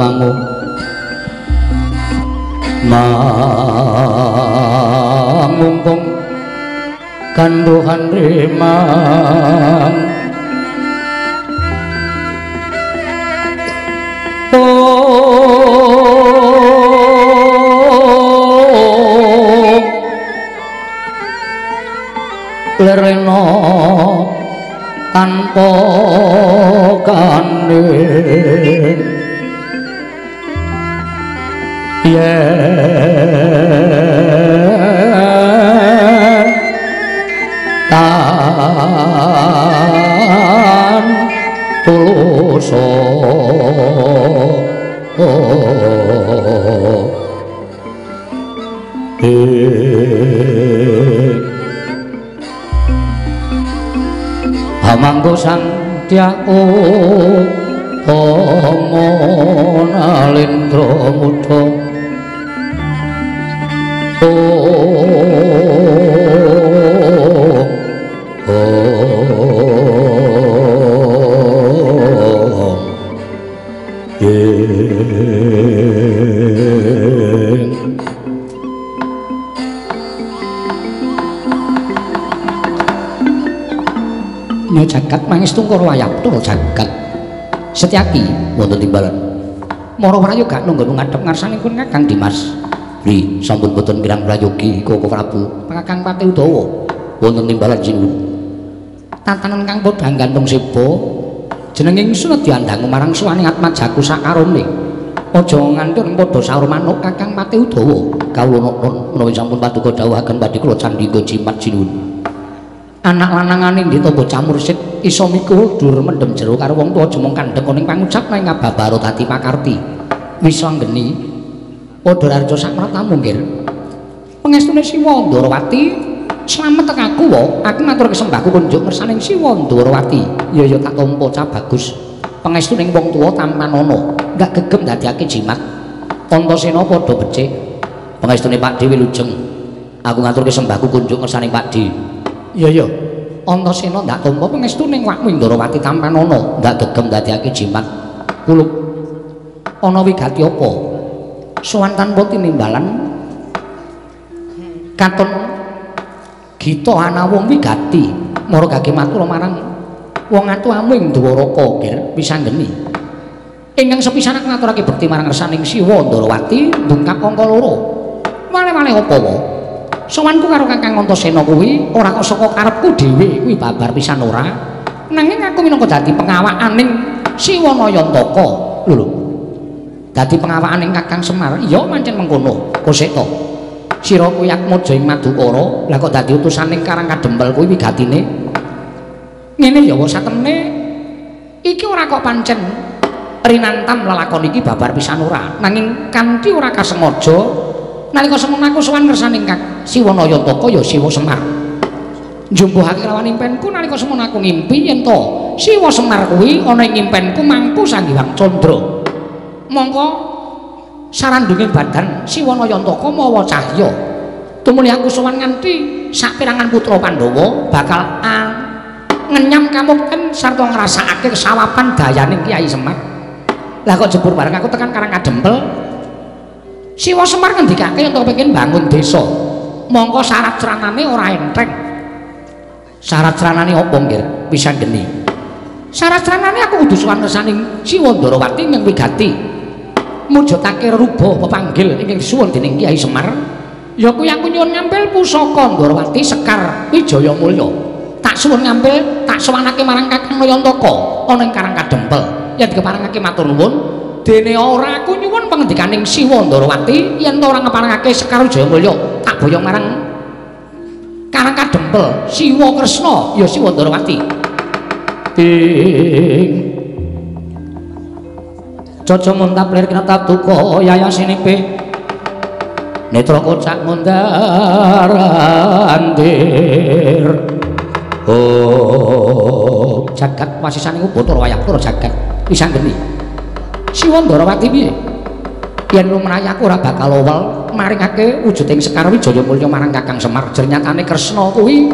mangu mangungkung kanduhan rimang lereno tanpa kandhing yen tan tuluso Hamanggo Sandyaku Rama Nalendra Muda Nyo jagat mangis tungkara wayaptura jagat Setyaki wonten timbalan Mara Prayu gak nunggu ngadhep ngarsanipun Kakang Dimas Li sampun boten kirang prayogi Koko Prabu Kakang Pati Udawa wonten timbalan sinuwun tatanan kang padha gantung seba jeneng ingsun diandhang marang suwaning atmajaku sakarone aja nganti padha saur manuk Kakang Pati Udawa kawula menawi sampun paduka dawuhaken badhe kula candhika jimat sinuwun anak lanangane Ndita Bocah Mursid iso mikul dur mendem jero karo wong tuwa jemong kandhek ning pangucap nang ngababaro dadi pakarti wis anggeni padha raja sakmratamu nggih pangestune Siwa Ndarawati slamet tekaku wae aku matur kesembahku kunjuk ngersaning Siwa Ndarawati ya tak tampa cah bagus pangestune wong tuwa tampan ana gak gegem dadiake jimat Antasena padha becik pangestune Pakdhe Wilujeng aku matur kesembahku kunjuk ngersaning Pakdhe iya Antasena ndak tampa pangestune wakmu Ndarawati tampan ana ndak gegem dadiake jimat kuluk ana wigati apa sowan tanpa tinimbalan katon Gita ana wong wigati mara gage matur marang wong atuhamu ing Dwaraka nggih pisanggeni ingkang sepisan aku ngaturake bekti marang ngersaning Siwa Ndarawati ndungkap angka 2 malih-malih apa wae sowanku karo Kakang Antasena kuwi ora kok saka karepku dhewe kuwi babar pisan ora nanging aku minangka dadi pengawakaning Siwa Nayantaka lho dadi pengawakaning Kakang Semar iya pancen mengkono kosek to sira kuwi akmaja ing Madukara lah kok dadi utusaning Karang Kadempel kuwi wigatine ngene ya wa satemene iki ora kok pancen rinantam lelakon iki babar pisan ora nanging kanthi ora kasengaja nalika semono aku sowan ngersaning Siwa Nayantaka ya Siwa Semar njumbuhake lawan impenku nalika semono aku ngimpi yen to Siwa Semar kuwi ana ing impenku mangku Sanghyang Candra mongko sarandunging badan Siwa Nayantaka mawa cahya tumuli aku sowan nganti saperangan putra Pandhawa bakal ngenyam kamukten sarta ngrasakake kesawapan dayaning Kyai Semar lah kok jebur bareng aku tekan Karang Kadempel Siwa Semar ngendikake yen to pengin bangun desa mongko syarat ceranane ora entheng syarat ceranane apa nggih pisanggeni syarat ceranane aku kudu sowan ngersaning Siwa Ndarawati ing wigati mujudake ruba pepanggil ingkang disuwun dening Kyai Semar ya kuwi aku nyuwun ngampil pusaka Ndarawati Sekar Wijaya Mulya tak suwun ngampil tak sowanake marang Kakang Nayantaka ana ing Karang Kadempel yen dikeparengake matur nuwun dene ora aku nyuwun pangendikaning Siwa Ndarawati yen to ora ngeparengake Sekar Wijaya Mulya tak boyong marang Karang Kadempel Siwa Kresna ya Siwa Ndarawati Caca muntap lir kena taduka yayasinipe netra kocak mundar andir oh jagat wasisaning Bathara Wayapura jagat pisanggeni Siwa Ndarawati piye yen lumrahe aku ora bakal owel maringake wujuding Sekar Wijaya Mulya marang Kakang Semar jernyatane Kresna kuwi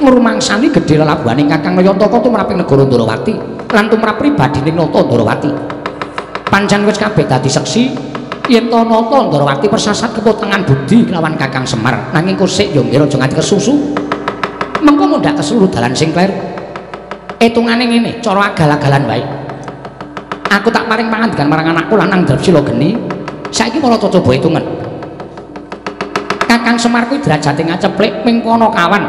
ngrumangsani gedhe lelabuhaning Kakang Nayantaka tumraping negara Ndarawati lan tumrap pribadine Nata Ndarawati pancen wis kabeh dadi seksi yen to nata Ndrawati persasat keputangan budi kelawan Kakang Semar nanging kosik yo ngira aja nganti kesusu mengko mundhak keseluruh dalan Singkler etungane ngene cara agal-agalan wae aku tak paring pangandikan marang anakku lanang Drepsila Geni saiki mula coba hitungan Kakang Semar kuwi derajate ngaceplik ming Panakawan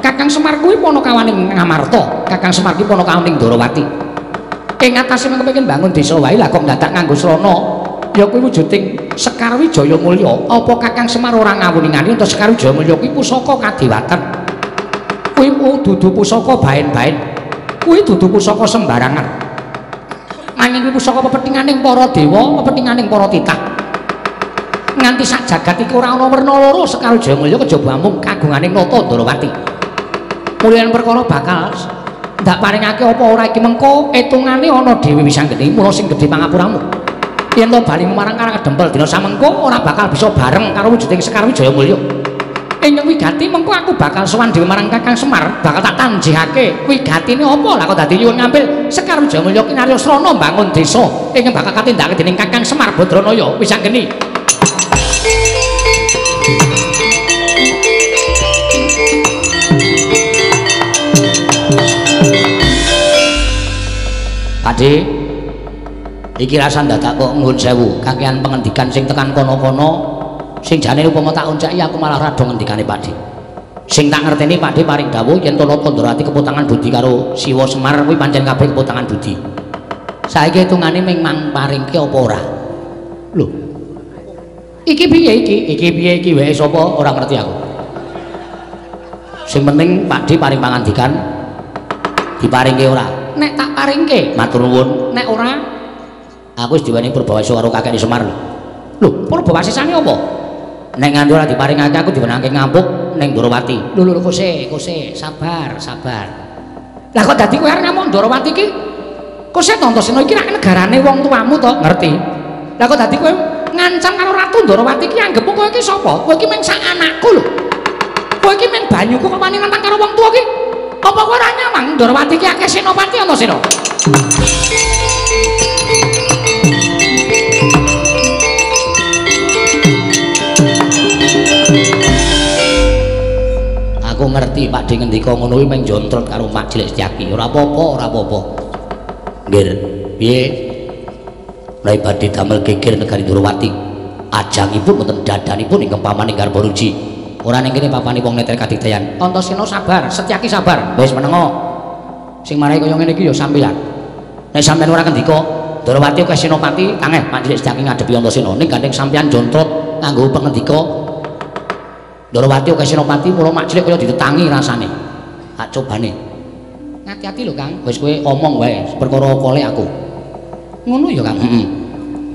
Kakang Semar kuwi Panakawaning Ngamarta Kakang Semar kuwi Panakawaning Ndrawati ing atase mengko pengin bangun desa wae lah kok dadak nganggo srana ya kuwi wujuding Sekar Wijaya Mulya apa Kakang Semar ora ngawuningani ento Sekar Wijaya Mulya kuwi pusaka kadewatan kuwi dudu pusaka baen-baen kuwi dudu pusaka sembarangan nanging kuwi pusaka pepetinganing para dewa pepetinganing para titah nganti sak jagat iki ora ana werna loro Sekar Wijaya Mulya kejaba mung kagunganing Nata Ndrawati mulyan perkara bakal ndak paringake apa ora iki mengko etungane ana Dewi Wisanggeni mula sing gedhe pangapuramu yen to bali marang Karang Kadempel dina samengko ora bakal bisa bareng karo wujuding Sekar Wijaya Mulya ing wigati mengko aku bakal sowan dhewe marang Kakang Semar bakal tak tanjihake wigatine apa lah kok dadi nyuwun ngambil Sekar Wijaya Mulya ki narya srana bangun desa ing bakal katindakake dening Kakang Semar Badranaya Wisanggeni Pakde iki rasan dadak kok nuwun sewu kakehan pengendikan sing tekan kono-kono sing jane upama tak onceki aku malah rada ngendikane Pakde sing tak ngerteni Pakde paring dawuh yen Nata Ndrawati keputangan budi karo Siwa Semar kuwi pancen kabeh keputangan budi saiki hitungane ming mang paringke apa ora lho iki piye iki wae sapa ora ngerti aku sing penting Pakde paring pangandikan diparingke ora nek tak paringke matur nuwun nek ora aku wis diweni Purbawasisa karo kakek Semar lho Purbawasisane apa nek nganti ora diparingake aku diwenangke ngampuk ning Ndrawati lho kose sabar lah kok dadi kowe arep ngamuk Ndrawati iki kose Antasena iki rak negarane wong tuamu to ngerti lah kok dadi kowe ngancam karo Ratu Ndrawati iki anggep kowe iki sapa kowe iki mung sak anakku lho kowe iki mung banyuku kok wani nantang karo wong tuwa iki apa kowe ora nyamang Ndrawati iki akeh senopati Antasena aku ngerti Pakde ngendika ngono kuwi mung jontrot karo Mak Cilik Setyaki ora apa-apa nggih piye mulai badhe damel geger negari Ndrawati ajangipun mboten dadanipun ingkang pamaning garba ruji ora ning kene papane wong neter kadikdayan Antasena sabar Setyaki sabar wis menengo sing marai kaya ngene iki ya sampeyan nek sampeyan ora ngendika Ndrawati akeh senopati angel Mak Cilik Setyaki ngadepi Antasena ning gandeng sampeyan jontrot kanggo pengendika Ndrawati akeh senopati mula Mak Cilik kaya ditetangi rasane tak cobane ngati-ati lho Kang wis kowe omong wae perkara kolek aku ngono ya Kang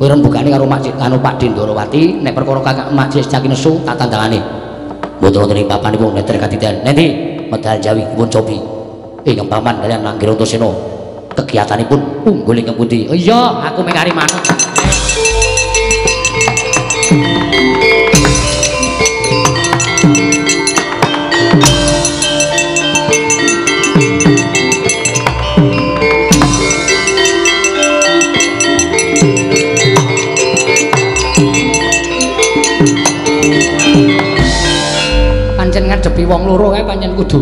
kowe rembugane karo Mak Cilik karo Pakde Ndrawati nek perkara Kakak Mak Cilik Setyaki nesu tak tandangane mboten wonten ing papanipun neter kadidyan nendi medal Jawi pun cobi ingkang paman kaliyan Langgir Antasena kegiatanipun unggul ingkang pundi iya aku mengari manut ngadepi wong loro kae pancen kudu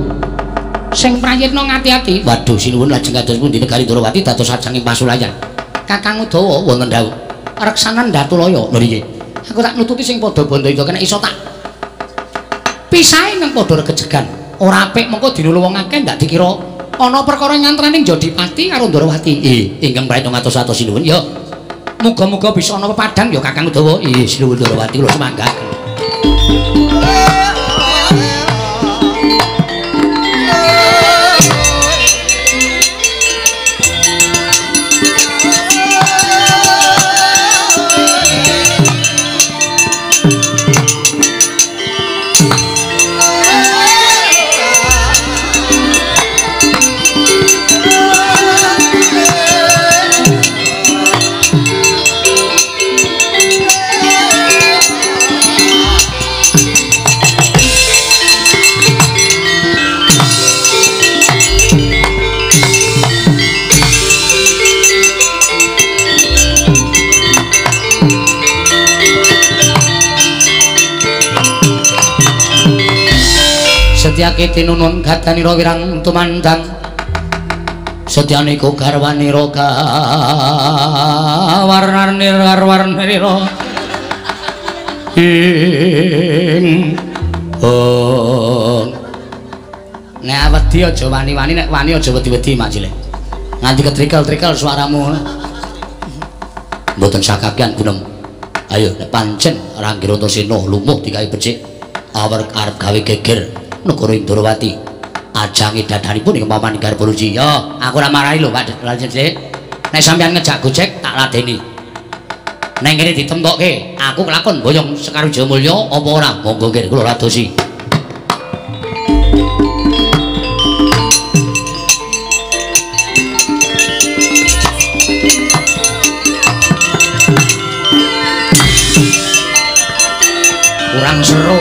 sing prayitna ngati-ati waduh sinuwun lajeng kados pundi negari Ndrawati dados ajanging pasulayan Kakang Udawa wonten dawuh reksanan Datulaya lho nggih aku tak nututi sing padha bondo itu kena iso tak pisahe nang padha regejegan ora apik mengko dinulu wong akeh ndak dikira ana perkara nyantraning Jodipati karo Ndrawati ingkang prayitna ngatos-atos sinuwun ya muga-muga bisa ana pepadang ya Kakang Udawa sinuwun Ndrawati kula semanggaken Setyake tinunun gadanira wirang tumandang Setyaniku garwanira kawarnanira ing nek wedi aja wani-wani nek wani aja wedi-wedi Mak Cilik nganti ketrikel-trikel suaramu mboten sakakean gunem ayo nek pancen Rangga Antasena lumuh digawe becik arep gawe geger negara Indrawati ajange dadanipun ing paman Garbaruji ya aku ora marahi lho Pak Cilik nek sampeyan ngejak Gojek tak ladeni neng kene ditemtokke aku kelakon boyong Sekar Wijayamulya apa ora monggo nggih kula radosi kurang seru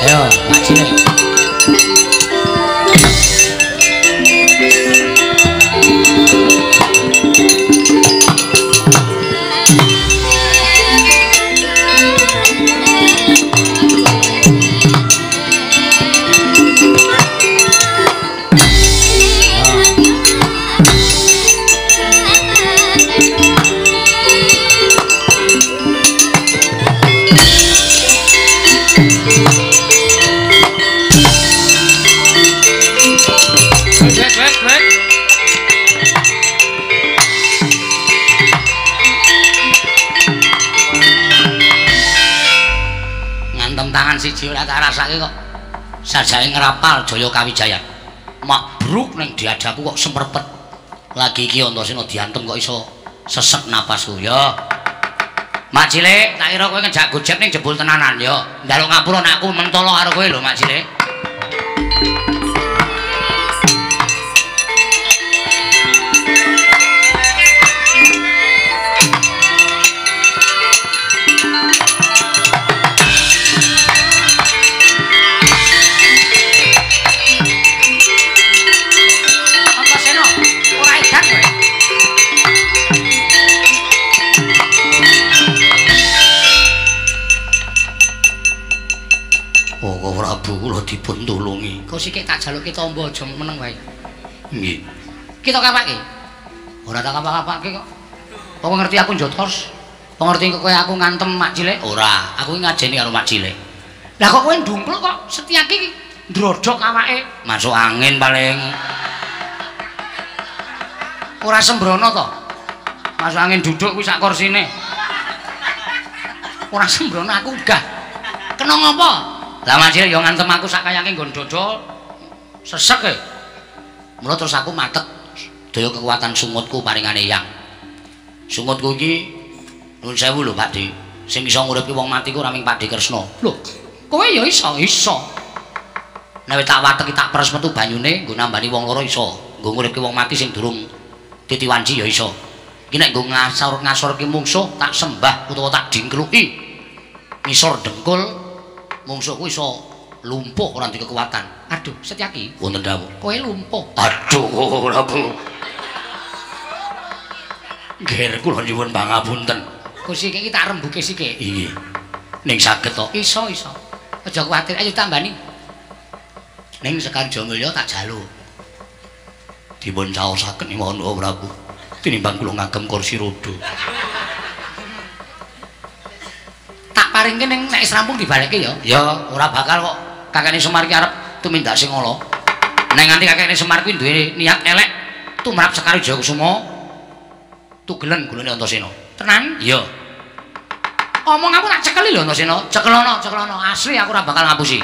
ayo Pak Cilik siji ora tak rasake kok sajake ngrapal Jaya Kawijayan mabruk ning diadaku kok semrepet lagi iki Antasena diantem kok iso sesek napasku ya Mak Cilik tak kira kowe ngejak Gojek ning jebul tenanan ya njaluk ngapura nek aku mentolo karo kowe lho Mak Cilik kula dipun tulungi. Kok sik tak jaluke tombo aja meneng wae. Nggih. Kita kapake. Ora tak kapak-kapake kok. Kok ngerti aku njotos? Kok ngerti kowe aku ngantem Mak Cilik? Ora, aku ngajeni karo Mak Cilik. Lah kok kowe ndungkluk kok Setyaki iki ndrodhok awake. Masuk angin paling. Ora sembrono to. Masuk angin duduk kuwi sak kursine. Ora sembrono aku gah. Kena ngopo? Lah Mak Cilik yo ngantem aku sak kayake nggon dodol sesek e. Mula terus aku matek daya kekuatan sumutku paringane Yang. Sumutku iki nuwun sewu lho Pakde. Sing iso nguripi wong mati ku ora ming Pakde Kresna. Lho, kowe ya iso. Nek tak watek tak peres metu banyune nggo nambani wong loro iso. Nggo nguripke wong mati sing durung titiwanci ya iso. Iki nek nggo ngasorke mungsuh tak sembah utawa tak dingkluki. Ngisor dengkul mungsuhku iso lumpuh ora ndek kekuatan. Aduh, Setyaki. Wonten dawuh. Kowe lumpuh. Aduh, ora Bu. Nggih, kula nyuwun pangapunten. Gusti iki tak rembuke sithik. Iya. Ning saged to. Iso. Aja kuwatir, ayo tambani. Ning Sekar Wijayamulya tak jaluk. Dipun caosaken mohon Prabu. Tinimbang kula ngagem kursi roda. Paringke ning nek wis rampung dibalekke ya. Ya, ora bakal kok kakekne Semar ki arep tumindak sing ala. Nek nganti kakekne Semar kuwi duwe niat elek tumrap Sekar Wijayakusuma tugelen gulane Antasena. Tenan? Iya. Omong aku tak cekeli lho Antasena. Cekelono. Asli aku ora bakal ngapusi.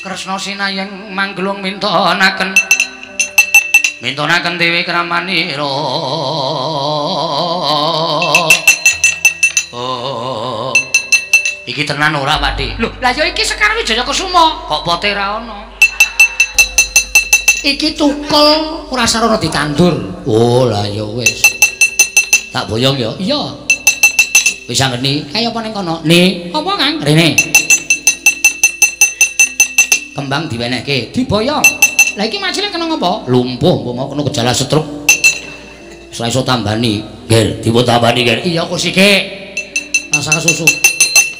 Kresna sinayeng manggelung mintonaken dewe kramanira. Oh. Iki tenan ora, Pakde? Lho, lah ya iki Sekar Wijayakusuma. Kok pote ra ono? Iki tukul ora sarana ditandur. Oh, lah ya wis. Tak boyong ya? Iya. Wis anggeni. Kaya apa ning kono? Nih, apa Kang? Rene. Kembang diwenehke, diboyong. Lah iki macile kena ngopo? Lumpuh, mbok mau kena gejala stroke. Ora iso tambani, Ger, dipo tambani, Ger. Iya kok sike. Rasa susu.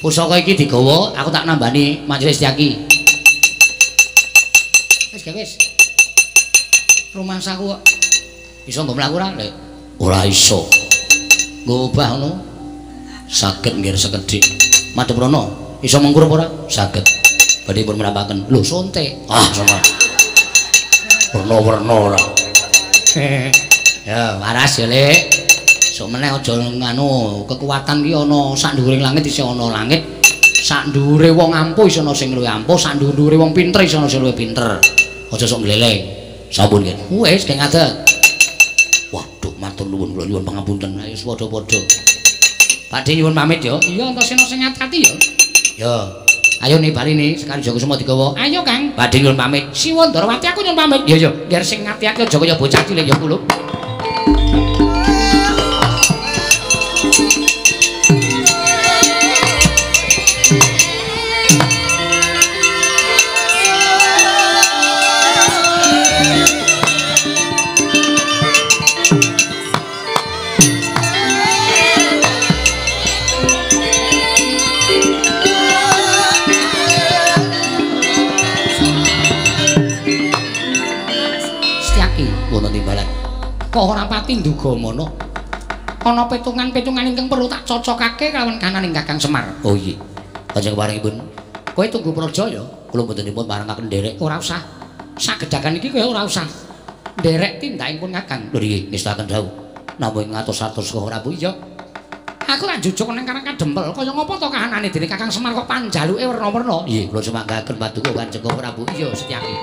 Pusaka iki digawa, aku tak nambani Majelis Setyaki. Wis ge wis. Rumangsaku kok iso nggo mlaku ora, Lek? Ora iso. Nggo obah ngono. Saged nggih sekedhik. Madhep rono, iso mengkur apa ora? Saged. Badhe pun merapaken. Lho, sonte. Ah, sama. Werna-werna ora. Ya, waras ya, Lek. Sok meneh aja nganu, kekuatan ki ana sak dhuwuring langit isih ana langit. Sak dhuwure wong ampuh isih ana sing luwih ampuh, sak dhuwure wong pinter isih ana sing luwih pinter. Aja sok gleleng. Sampun nggih. Wis keng ngadeg. Waduh, matur nuwun kula nyuwun pangapunten. Ayo padha-padha. Badhe nyuwun pamit ya. Iya, entasena sing ati-ati ya. Ya. Ayo nih bali nih sekali Jaga Suma digawa. Ayo Kang. Badhe nyuwun pamit. Siwon Darawati aku nyuwun pamit. Ya ya. Biar sing ati-ati aja kaya bocah cilik ya kulo. Kok ora pati nduga mono. Ana petungan-petungan ingkang perlu tak cocokake kalawan kananing Kakang Semar. Oh iya. Kanjeng paringipun. Kowe tunggu praja ya. Kula mboten dipun parengaken nderek. Ora usah. Sagedakan iki kowe ora usah. Nderek tindakipun Kakang. Lho nggih, ngestaken dawuh. Namung ngatos-atos kok ora Bu iya. Aku lak jujuk nang Karang Kadempel kaya ngopo to kahanane dene Kakang Semar kok panjaluke werna-werna. Nggih, kula semanggaken paduka Kanjeng Prabu iya Setyaki.